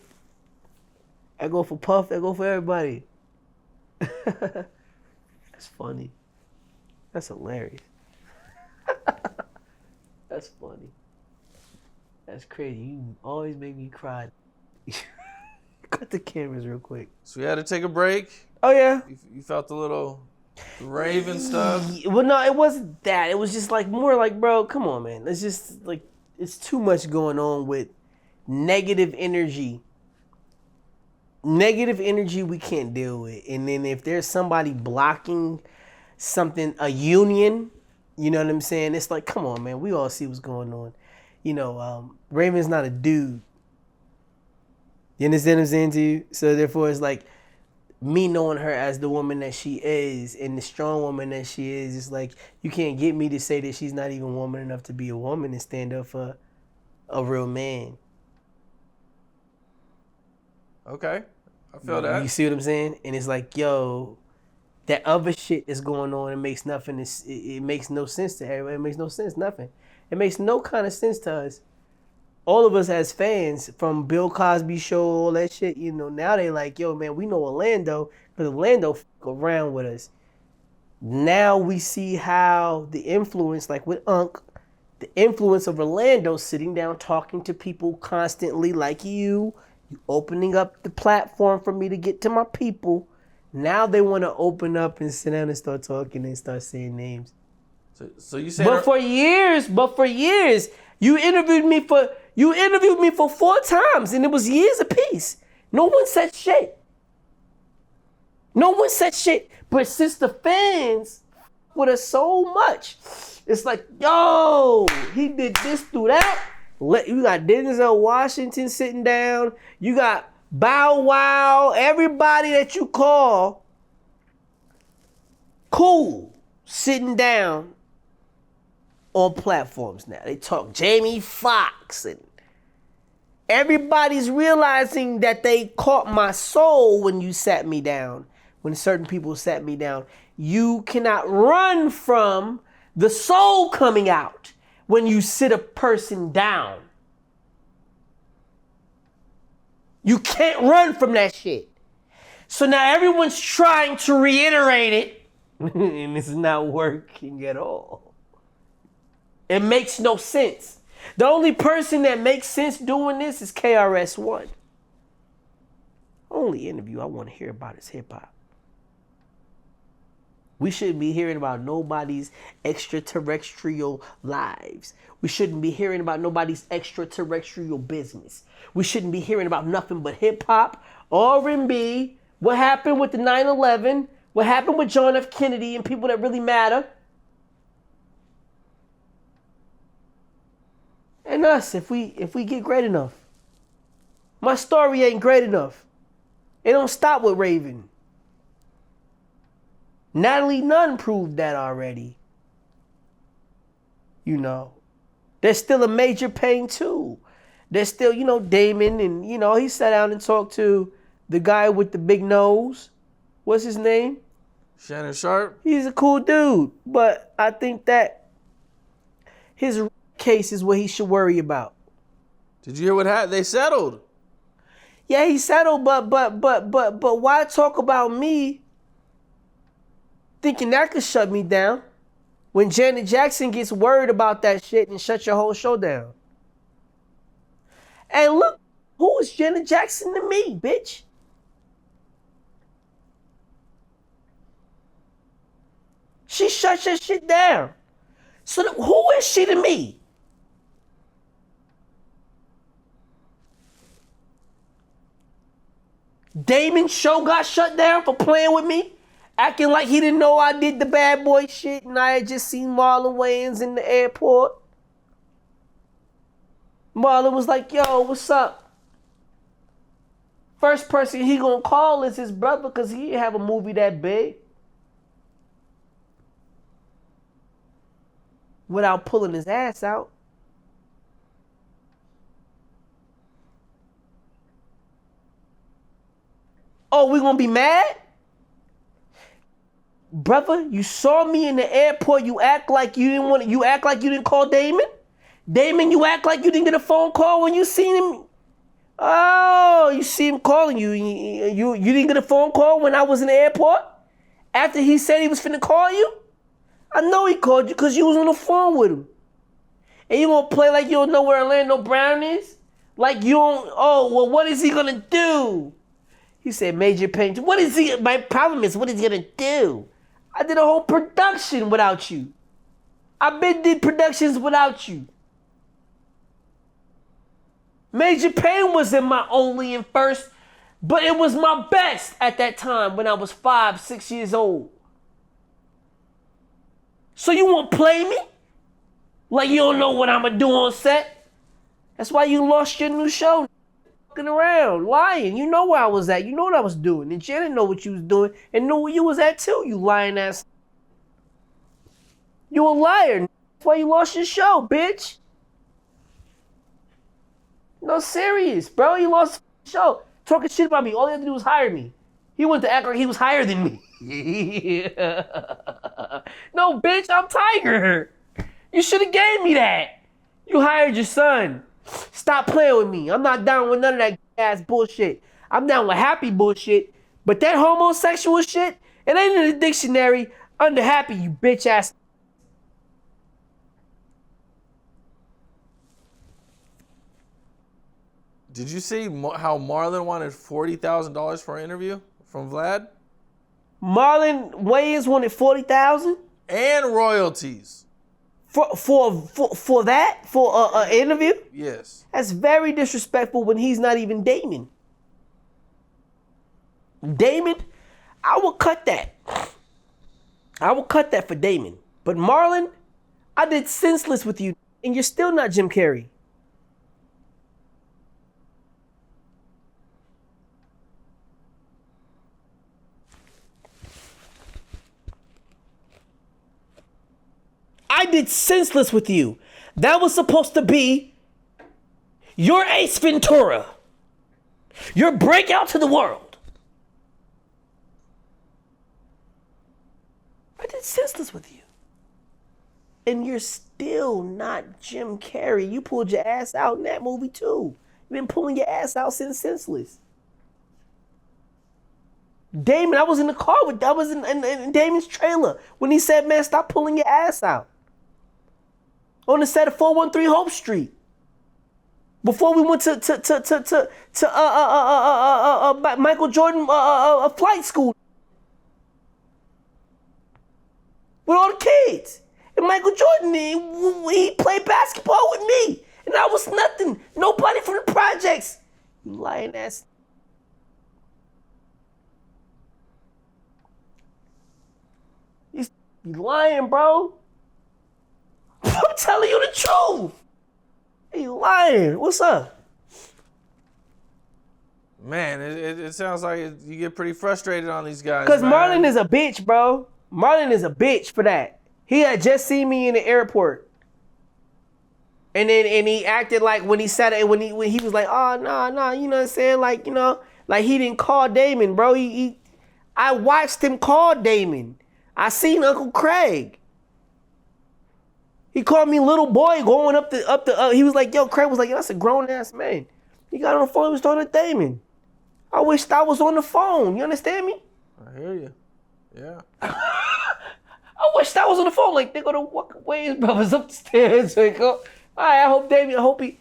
I go for Puff, I go for everybody. That's funny. That's hilarious. That's funny. That's crazy. You always make me cry. Cut the cameras real quick. So we had to take a break. Oh, yeah. You felt a little Raven stuff? Well, no, it wasn't that. It was just like more like, bro, come on, man. It's just like, it's too much going on with negative energy. Negative energy we can't deal with. And then if there's somebody blocking something, a union, you know what I'm saying? It's like, come on, man. We all see what's going on. You know, Raven's not a dude. You understand what I'm saying to you? So therefore, it's like me knowing her as the woman that she is and the strong woman that she is. It's like you can't get me to say that she's not even woman enough to be a woman and stand up for a real man. Okay, I feel that. You see what I'm saying? And it's like, yo, that other shit is going on. It makes nothing. It makes no sense to everybody. It makes no sense. Nothing. It makes no kind of sense to us. All of us as fans, from Bill Cosby show, all that shit, you know, now they like, yo, man, we know Orlando, because Orlando f*** around with us. Now we see how the influence, like with Unc, the influence of Orlando sitting down talking to people constantly like you opening up the platform for me to get to my people. Now they want to open up and sit down and start talking and start saying names. So you say, but for years, you interviewed me for 4 times, and it was years apiece. No one said shit. But since the fans with us so much, it's like, yo, he did this through that. You got Denzel Washington sitting down. You got Bow Wow. Everybody that you call cool sitting down on platforms now. They talk Jamie Foxx, and everybody's realizing that they caught my soul when you sat me down. When certain people sat me down. You cannot run from the soul coming out when you sit a person down. You can't run from that shit. So now everyone's trying to reiterate it, and it's not working at all. It makes no sense. The only person that makes sense doing this is KRS-One. Only interview I want to hear about is hip hop. We shouldn't be hearing about nobody's extraterrestrial lives. We shouldn't be hearing about nobody's extraterrestrial business. We shouldn't be hearing about nothing but hip hop, R&B, What happened with the 9/11? What happened with John F. Kennedy and people that really matter? And us, if we get great enough. My story ain't great enough. It don't stop with Raven. Natalie Nunn proved that already. You know. There's still a Major Pain too. There's still, Damon, and he sat down and talked to the guy with the big nose. What's his name? Shannon Sharp. He's a cool dude, but I think that his case is what he should worry about. Did you hear what happened? They settled. Yeah, he settled, but why talk about me thinking that could shut me down when Janet Jackson gets worried about that shit and shut your whole show down? And look, who is Janet Jackson to me, bitch? She shut your shit down. So who is she to me? Damon's show got shut down for playing with me, acting like he didn't know I did the bad boy shit and I had just seen Marlin Wayans in the airport. Marlin was like, yo, what's up? First person he gonna call is his brother because he didn't have a movie that big. Without pulling his ass out. Oh, we gonna be mad? Brother, you saw me in the airport. You act like you didn't call Damon? Damon, you act like you didn't get a phone call when you seen him? Oh, you see him calling you. You didn't get a phone call when I was in the airport? After he said he was finna call you? I know he called you because you was on the phone with him. And you gonna play like you don't know where Orlando Brown is? Like you don't, oh, well, what is he gonna do? He said Major Pain. My problem is, what is he gonna do? I did a whole production without you. I been did productions without you. Major Pain wasn't my only and first, but it was my best at that time when I was 5, 6 years old. So you won't play me? Like you don't know what I'ma do on set? That's why you lost your new show. Fucking around, lying. You know where I was at. You know what I was doing. And Janet know what you was doing and knew where you was at too, you lying ass. You a liar. That's why you lost your show, bitch. No, serious, bro. You lost the show. Talking shit about me. All he had to do was hire me. He wanted to act like he was higher than me. No, bitch, I'm Tiger. You should have gave me that. You hired your son. Stop playing with me. I'm not down with none of that ass bullshit. I'm down with happy bullshit. But that homosexual shit, it ain't in the dictionary under happy, you bitch ass. Did you see how Marlin wanted $40,000 for an interview from Vlad? Marlin Wayans wanted $40,000 and royalties for that an interview. Yes, that's very disrespectful when he's not even Damon. Damon, I will cut that. I will cut that for Damon. But Marlin, I did Senseless with you, and you're still not Jim Carrey. I did Senseless with you. That was supposed to be your Ace Ventura. Your breakout to the world. I did Senseless with you. And you're still not Jim Carrey. You pulled your ass out in that movie too. You've been pulling your ass out since Senseless. Damon, I was in the car with, I was in Damon's trailer when he said, man, stop pulling your ass out. On the set of 413 Hope Street. Before we went to Michael Jordan flight school. With all the kids. And Michael Jordan, he played basketball with me. And I was nothing. Nobody from the projects. You lying ass. You lying, bro. I'm telling you the truth. You lying. What's up? Man, it sounds like you get pretty frustrated on these guys. Because man. Marlin is a bitch, bro. Marlin is a bitch for that. He had just seen me in the airport. And he acted like when he said it, when he was like, oh, no, you know what I'm saying? Like, you know, like he didn't call Damon, bro. I watched him call Damon. I seen Uncle Craig. He called me little boy going up the he was like, yo, Craig was like, yo, that's a grown ass man. He got on the phone, he was talking to Damon. I wished I was on the phone. You understand me? I hear you. Yeah. I wish I was on the phone. Like, they go to Wayans brothers upstairs. Like, all right, I hope he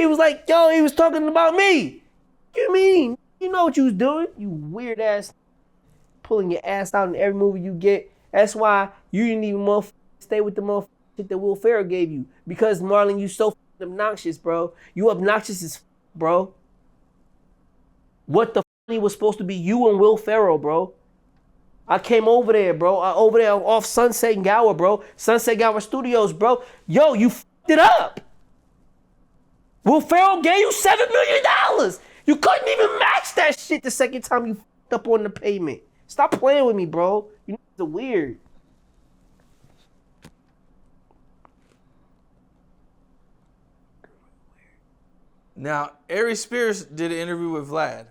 was like, yo, he was talking about me. You mean? You know what you was doing? You weird ass pulling your ass out in every movie you get. That's why you didn't even stay with the motherfucker shit that Will Ferrell gave you. Because, Marlon, you so obnoxious, bro. You obnoxious as bro. What the f*** was supposed to be you and Will Ferrell, bro. I came over there, bro. Over there off Sunset and Gower, bro. Sunset Gower Studios, bro. Yo, you f***ed it up. Will Ferrell gave you $7 million. You couldn't even match that shit the second time you f***ed up on the payment. Stop playing with me, bro. You are weird. Now, Ari Spears did an interview with Vlad.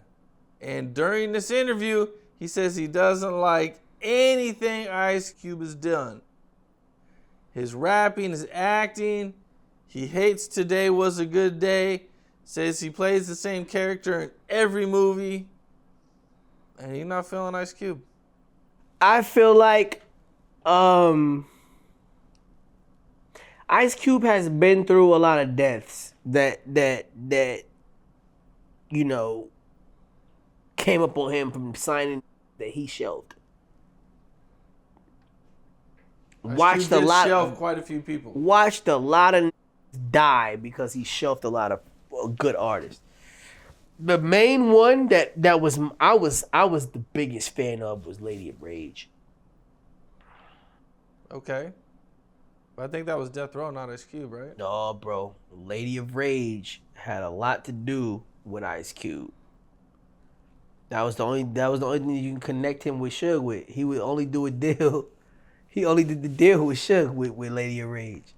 And during this interview, he says he doesn't like anything Ice Cube has done. His rapping, his acting. He hates Today Was a Good Day. Says he plays the same character in every movie. And he's not feeling Ice Cube. I feel like Ice Cube has been through a lot of deaths that you know came up on him from signing that he shelved. Watched quite a few people. Watched a lot of die because he shelved a lot of good artists. The main one that I was the biggest fan of was Lady of Rage. Okay. But I think that was Death Row, not Ice Cube, right? No, bro. Lady of Rage had a lot to do with Ice Cube. That was the only thing you can connect him with Suge with. He would only do a deal. He only did the deal with Suge with Lady of Rage.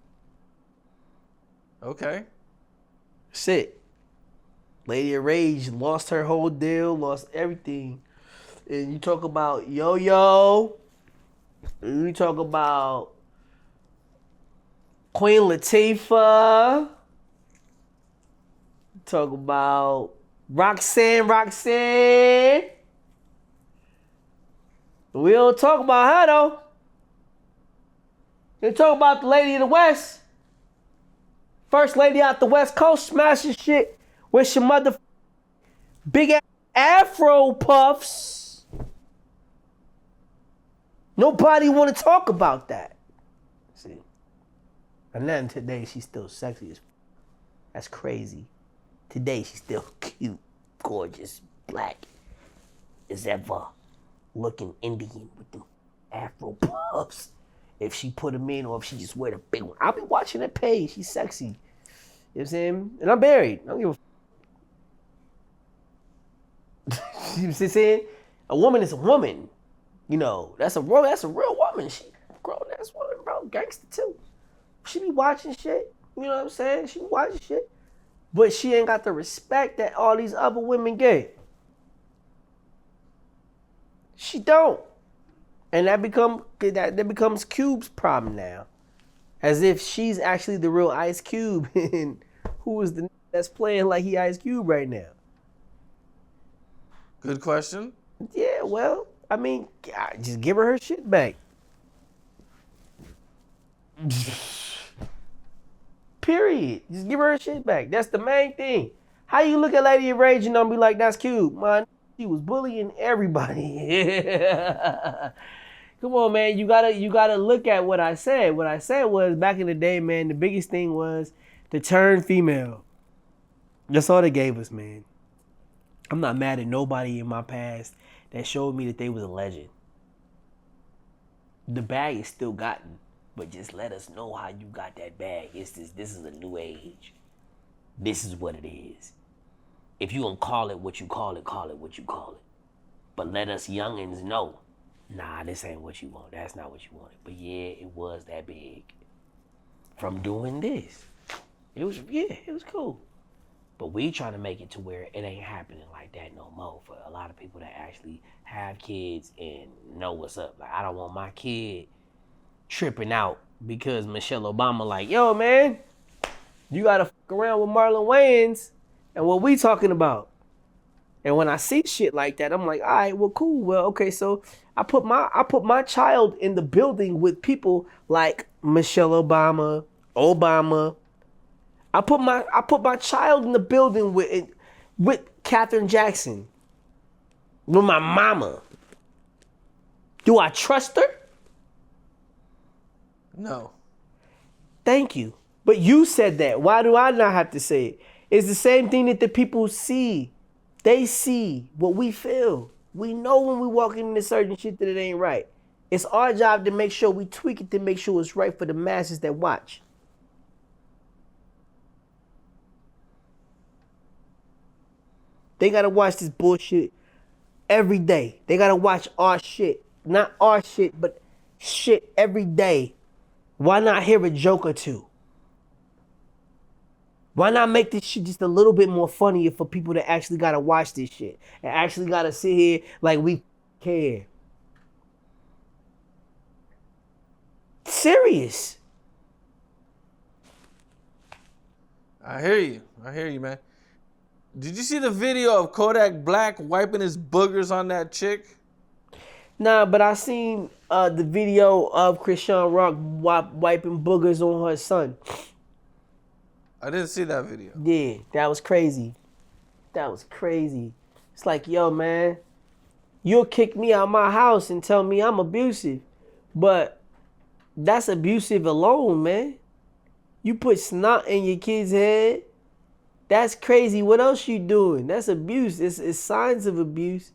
Okay. That's it. Lady of Rage lost her whole deal, lost everything. And you talk about Yo-Yo. And you talk about Queen Latifah. Talk about Roxanne. We don't talk about her though. They talk about the lady of the West. First lady out the West Coast smashing shit with your mother big ass afro puffs. Nobody want to talk about that. See. And then today she's still sexy as that's crazy. Today she's still cute, gorgeous, black as ever, looking Indian with them afro puffs. If she put them in or if she just wear the big one. I'll be watching that page. She's sexy. You know what I'm saying? And I'm married. I don't give a You know what I'm saying? A woman is a woman. You know, that's a real woman. She grown ass woman, bro. Gangster too. She be watching shit. You know what I'm saying? She be watching shit. But she ain't got the respect that all these other women get. She don't. And that becomes Cube's problem now. As if she's actually the real Ice Cube and who is the that's playing like he Ice Cube right now. Good question. Yeah, well, I mean, just give her shit back. Period. Just give her shit back. That's the main thing. How you look at Lady of Rage and don't be like, that's Cube? Man, she was bullying everybody. Come on, man. You gotta look at what I said. What I said was back in the day, man, the biggest thing was to turn female. That's all they gave us, man. I'm not mad at nobody in my past that showed me that they was a legend. The bag is still gotten, but just let us know how you got that bag. This is a new age. This is what it is. If you gonna call it what you call it what you call it. But let us youngins know, nah, this ain't what you want. That's not what you wanted. But yeah, it was that big. From doing this. It was cool. But we trying to make it to where it ain't happening like that no more for a lot of people that actually have kids and know what's up. Like, I don't want my kid tripping out because Michelle Obama like, yo, man, you gotta fuck around with Marlin Wayans and what we talking about. And when I see shit like that, I'm like, all right, well, cool. Well, okay, so I put my child in the building with people like Michelle Obama. I put my child in the building with Katherine Jackson, with my mama. Do I trust her? No. Thank you. But you said that. Why do I not have to say it? It's the same thing that the people see. They see what we feel. We know when we walk into certain shit that it ain't right. It's our job to make sure we tweak it to make sure it's right for the masses that watch. They gotta watch this bullshit every day. They gotta watch our shit. Not our shit, but shit every day. Why not hear a joke or two? Why not make this shit just a little bit more funnier for people that actually gotta watch this shit and actually gotta sit here like we care? Serious. I hear you, man. Did you see the video of Kodak Black wiping his boogers on that chick? Nah, but I seen the video of Christian Rock wiping boogers on her son. I didn't see that video. Yeah, that was crazy. It's like, yo, man, you'll kick me out my house and tell me I'm abusive. But that's abusive alone, man. You put snot in your kid's head. That's crazy. What else you doing? That's abuse. It's signs of abuse.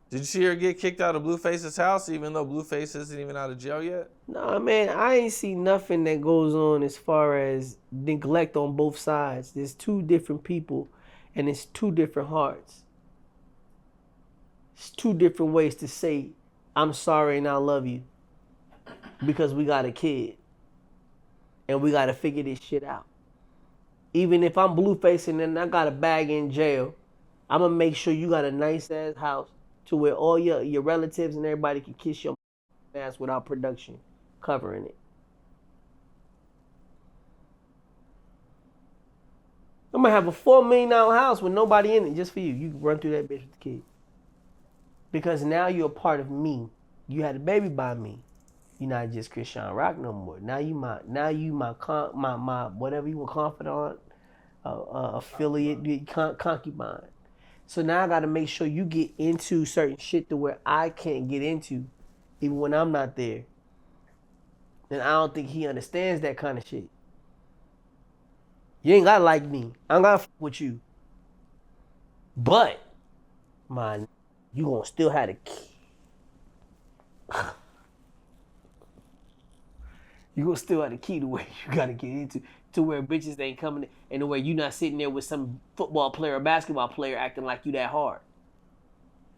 Did you see her get kicked out of Blueface's house, even though Blueface isn't even out of jail yet? Nah, man, I ain't see nothing that goes on as far as neglect on both sides. There's two different people, and it's two different hearts. It's two different ways to say, I'm sorry and I love you. Because we got a kid. And we got to figure this shit out. Even if I'm Blueface and I got a bag in jail, I'm going to make sure you got a nice-ass house to where all your relatives and everybody can kiss your ass without production covering it. I'm going to have a $4 million house with nobody in it just for you. You can run through that bitch with the kid. Because now you're a part of me. You had a baby by me. You're not just Christian Rock no more. Now you my whatever you want, confidant, affiliate, concubine. So now I got to make sure you get into certain shit to where I can't get into, even when I'm not there. And I don't think he understands that kind of shit. You ain't gotta like me. I don't gotta fuck with you. But, man, you gonna still have the key. You gonna still have the key to where you gotta get into, to where bitches ain't coming in, and the way you not sitting there with some football player or basketball player acting like you that hard.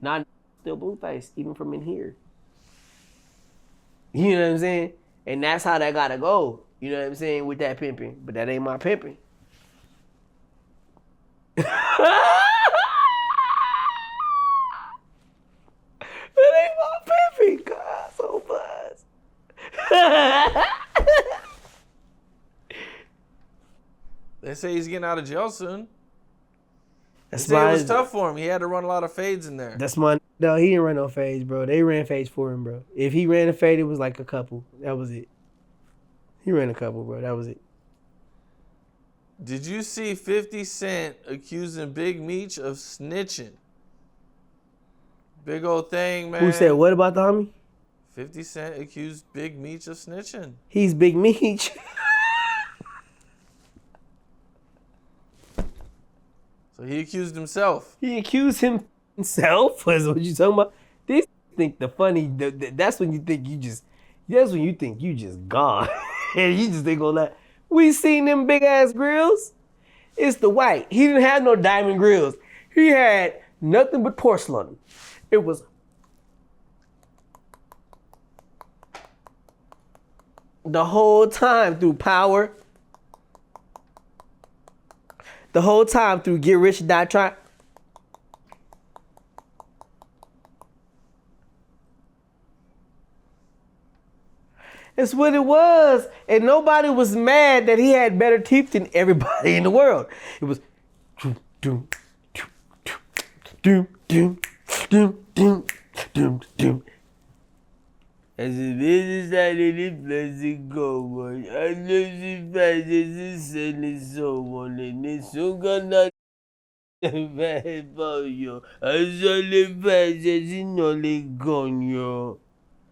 Not still Blueface, even from in here. You know what I'm saying? And that's how that gotta go. You know what I'm saying? With that pimping. But that ain't my pimping. That ain't my pimping. God, so buzz. They say he's getting out of jail soon. They That's say it was tough for him. He had to run a lot of fades in there. That's my... No, he didn't run no fades, bro. They ran fades for him, bro. If he ran a fade, it was like a couple. That was it. He ran a couple, bro. That was it. Did you see 50 Cent accusing Big Meech of snitching? Big old thing, man. Who said what about the homie? 50 Cent accused Big Meech of snitching. He's Big Meech. So he accused himself. He accused himself? Is what you talking about? This think that's when you think you just gone. And you just think on that. We seen them big ass grills. It's the white. He didn't have no diamond grills. He had nothing but porcelain. It was the whole time through Power. The whole time through Get Rich or Die Trying. It's what it was. And nobody was mad that he had better teeth than everybody in the world. It was doom, doom, doom, doom, doom, doom, doom, doom, doom. As a business side of the plastic go on, I know she finds it selling so on and it's so gonna bad for you. I saw the fast as in all the gun, yo.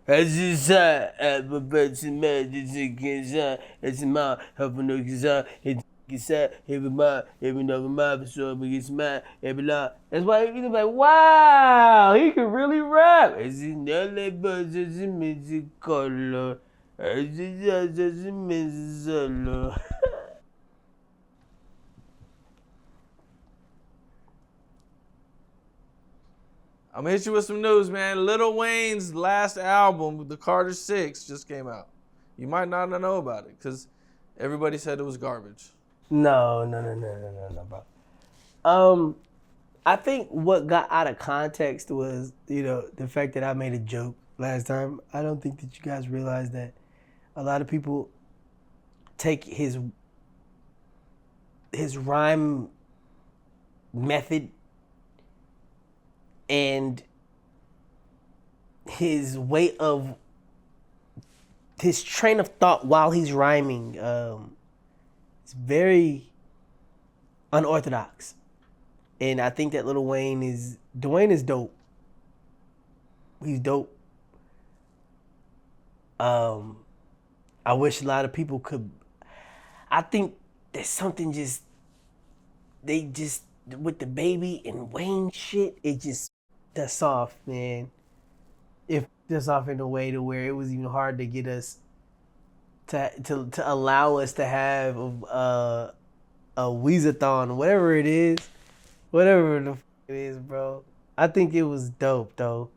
As you say, I'm a person, man, this is it's my helping no kisa, it's kisa, every man, every number man, so big it's man, every lot. That's why he's like, wow, he can really rap. As in all the buzz, as in music color, as in music solo. I'm gonna hit you with some news, man. Lil Wayne's last album, The Carter 6, just came out. You might not know about it because everybody said it was garbage. No, bro. I think what got out of context was, the fact that I made a joke last time. I don't think that you guys realize that a lot of people take his rhyme method and his way of his train of thought while he's rhyming. It's very unorthodox. And I think that Lil Wayne is dope. He's dope. I wish a lot of people could. I think there's something with the Baby and Wayne shit, it just that's off, man. If that's off in a way to where it was even hard to get us to allow us to have a Weezathon, whatever it is. Whatever the f it is, bro. I think it was dope, though.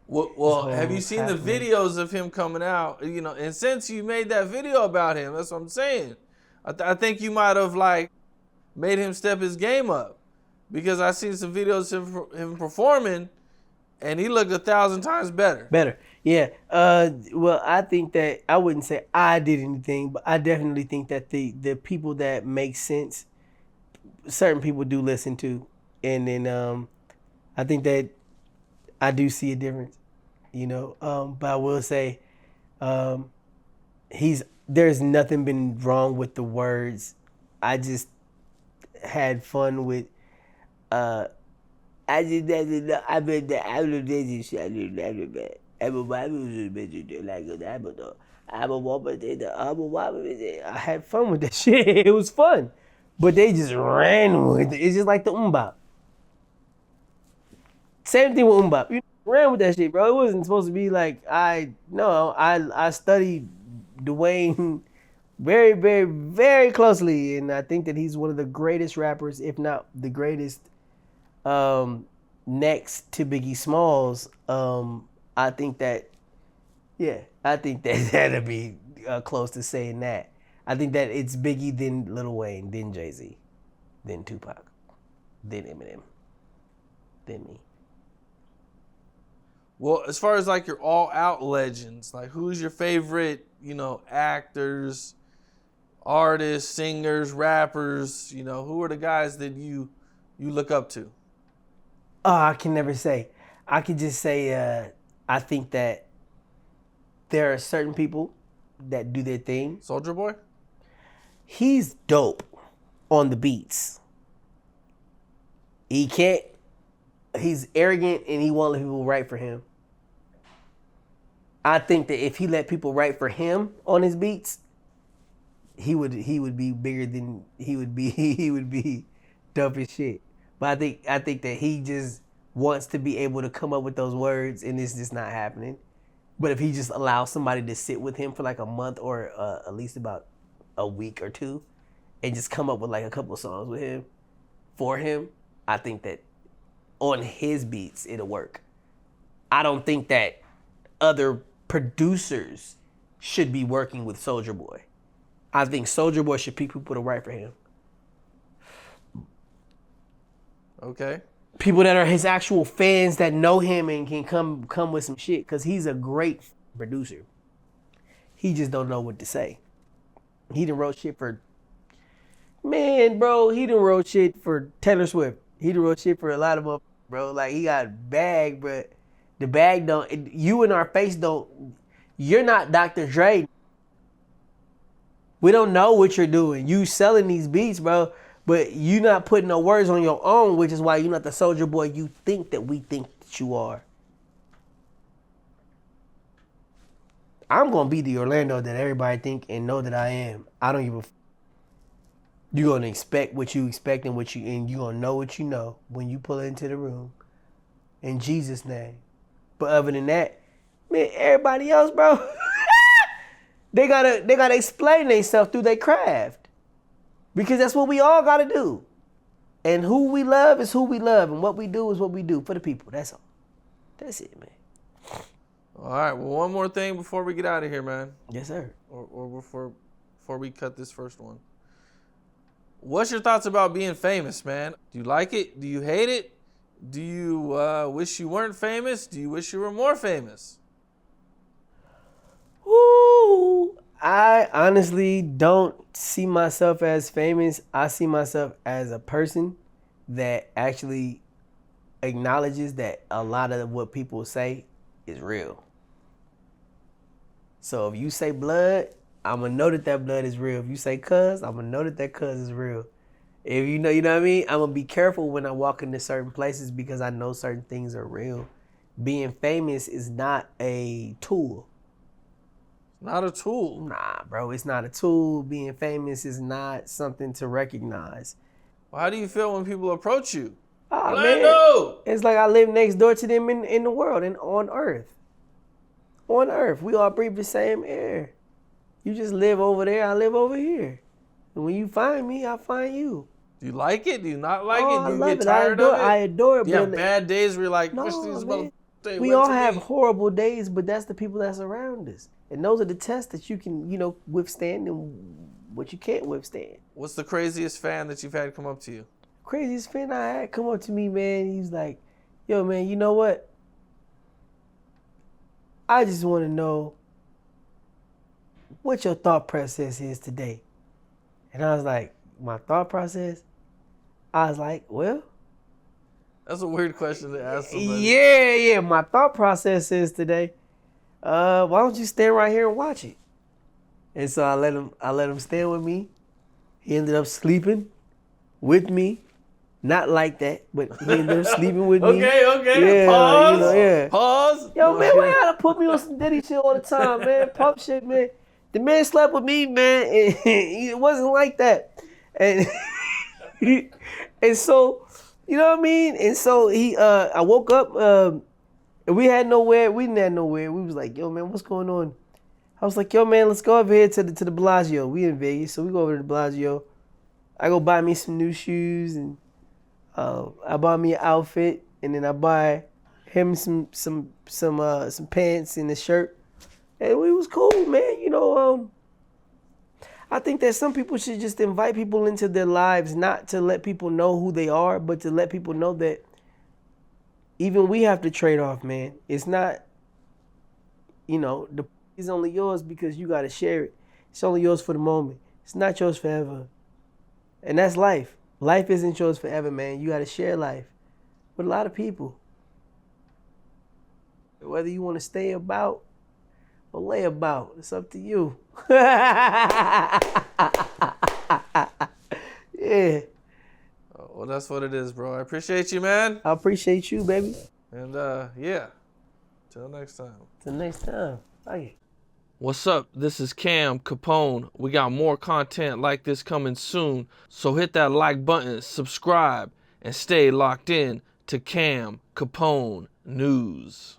Well, have you seen the videos of him coming out? And since you made that video about him, that's what I'm saying. I think you might have made him step his game up, because I seen some videos of him performing, and he looked 1,000 times better. Better, yeah. Well, I think that I wouldn't say I did anything, but I definitely think that the people that make sense, certain people do listen to. And then I think that I do see a difference, But I will say, there's nothing been wrong with the words. I just had fun with. I just I bet the album is I had fun with that shit. It was fun, but they just ran with it. It's just like the Mbop. Same thing with Mbop. You ran with that shit, bro. It wasn't supposed to be like I studied Dwayne very, very, very closely, and I think that he's one of the greatest rappers, if not the greatest, next to Biggie Smalls. I think that that'd be close to saying that. I think that it's Biggie, then Lil Wayne, then Jay-Z, then Tupac, then Eminem, then me. Well, as far as your all-out legends, who's your favorite, actors, artists, singers, rappers, who are the guys that you look up to? Oh, I can never say. I can just say I think that there are certain people that do their thing. Soulja Boy? He's dope on the beats. He's arrogant and he won't let people write for him. I think that if he let people write for him on his beats, he would be bigger than he would be dope as shit. But I think that he just wants to be able to come up with those words, and it's just not happening. But if he just allows somebody to sit with him for like a month or at least about a week or two and just come up with like a couple of songs with him, for him, I think that on his beats, it'll work. I don't think that other producers should be working with Soulja Boy. I think Soulja Boy should pick people to write for him. Okay. People that are his actual fans that know him and can come with some shit, because he's a great producer. He just don't know what to say. He done wrote shit for, man, bro, he done wrote shit for Taylor Swift. He done wrote shit for a lot of them, bro. Like, he got bag, but the bag don't, you in our face don't, you're not Dr. Dre. We don't know what you're doing. You selling these beats, bro, but you not putting no words on your own, which is why you're not the Soulja Boy you think that we think that you are. I'm going to be the Orlando that everybody think and know that I am. I don't give a You're going to expect what you expect and you're going to know what you know when you pull into the room. In Jesus' name. But other than that, man, everybody else, bro, they gotta explain themselves through their craft. Because that's what we all gotta do. And who we love is who we love. And what we do is what we do for the people. That's all. That's it, man. All right. Well, one more thing before we get out of here, man. Yes, sir. Or before we cut this first one. What's your thoughts about being famous, man? Do you like it? Do you hate it? Do you wish you weren't famous? Do you wish you were more famous? Woo! I honestly don't see myself as famous. I see myself as a person that actually acknowledges that a lot of what people say is real. So if you say blood, I'm going to know that blood is real. If you say cuz, I'm going to know that cuz is real. If you know what I mean? I'm going to be careful when I walk into certain places because I know certain things are real. Being famous is not a tool. Not a tool. Nah, bro, it's not a tool. Being famous is not something to recognize. Well, how do you feel when people approach you? Oh, man, it's like I live next door to them in the world and on Earth. On Earth, we all breathe the same air. You just live over there, I live over here. And when you find me, I find you. Do you like it? Do you not like it? I Do you love get it. tired of it? I adore it. Do you have bad days where you're like, wish these man. motherfuckers We all have horrible days, but that's the people that's around us. And those are the tests that you can, withstand and what you can't withstand. What's the craziest fan that you've had come up to you? Craziest fan I had come up to me, man. He was like, yo, man, you know what? I just want to know what your thought process is today. And I was like, my thought process? I was like, well. That's a weird question to ask somebody. Yeah. My thought process is today, why don't you stand right here and watch it? And so I let him stand with me. He ended up sleeping with me. Not like that, but he ended up sleeping with me. Okay. Yeah, Pause. Pause. Yo, man, why you gotta put me on some Diddy shit all the time, man? Pump shit, man. The man slept with me, man, and it wasn't like that. And and so, you know what I mean? And so I woke up, and we didn't have nowhere. We was like, yo, man, what's going on? I was like, yo, man, let's go over here to the Bellagio. We in Vegas, so we go over to the Bellagio. I go buy me some new shoes, and I buy me an outfit, and then I buy him some pants and a shirt. And we was cool, man. I think that some people should just invite people into their lives, not to let people know who they are, but to let people know that even we have to trade off, man. It's not, the is only yours because you got to share it. It's only yours for the moment. It's not yours forever. And that's life. Life isn't yours forever, man. You got to share life with a lot of people. Whether you want to stay about or lay about, it's up to you. Yeah. Well, that's what it is, bro. I appreciate you, man. I appreciate you, baby. And yeah, till next time. Till next time. Bye. What's up? This is Cam Capone. We got more content like this coming soon. So hit that like button, subscribe, and stay locked in to Cam Capone News.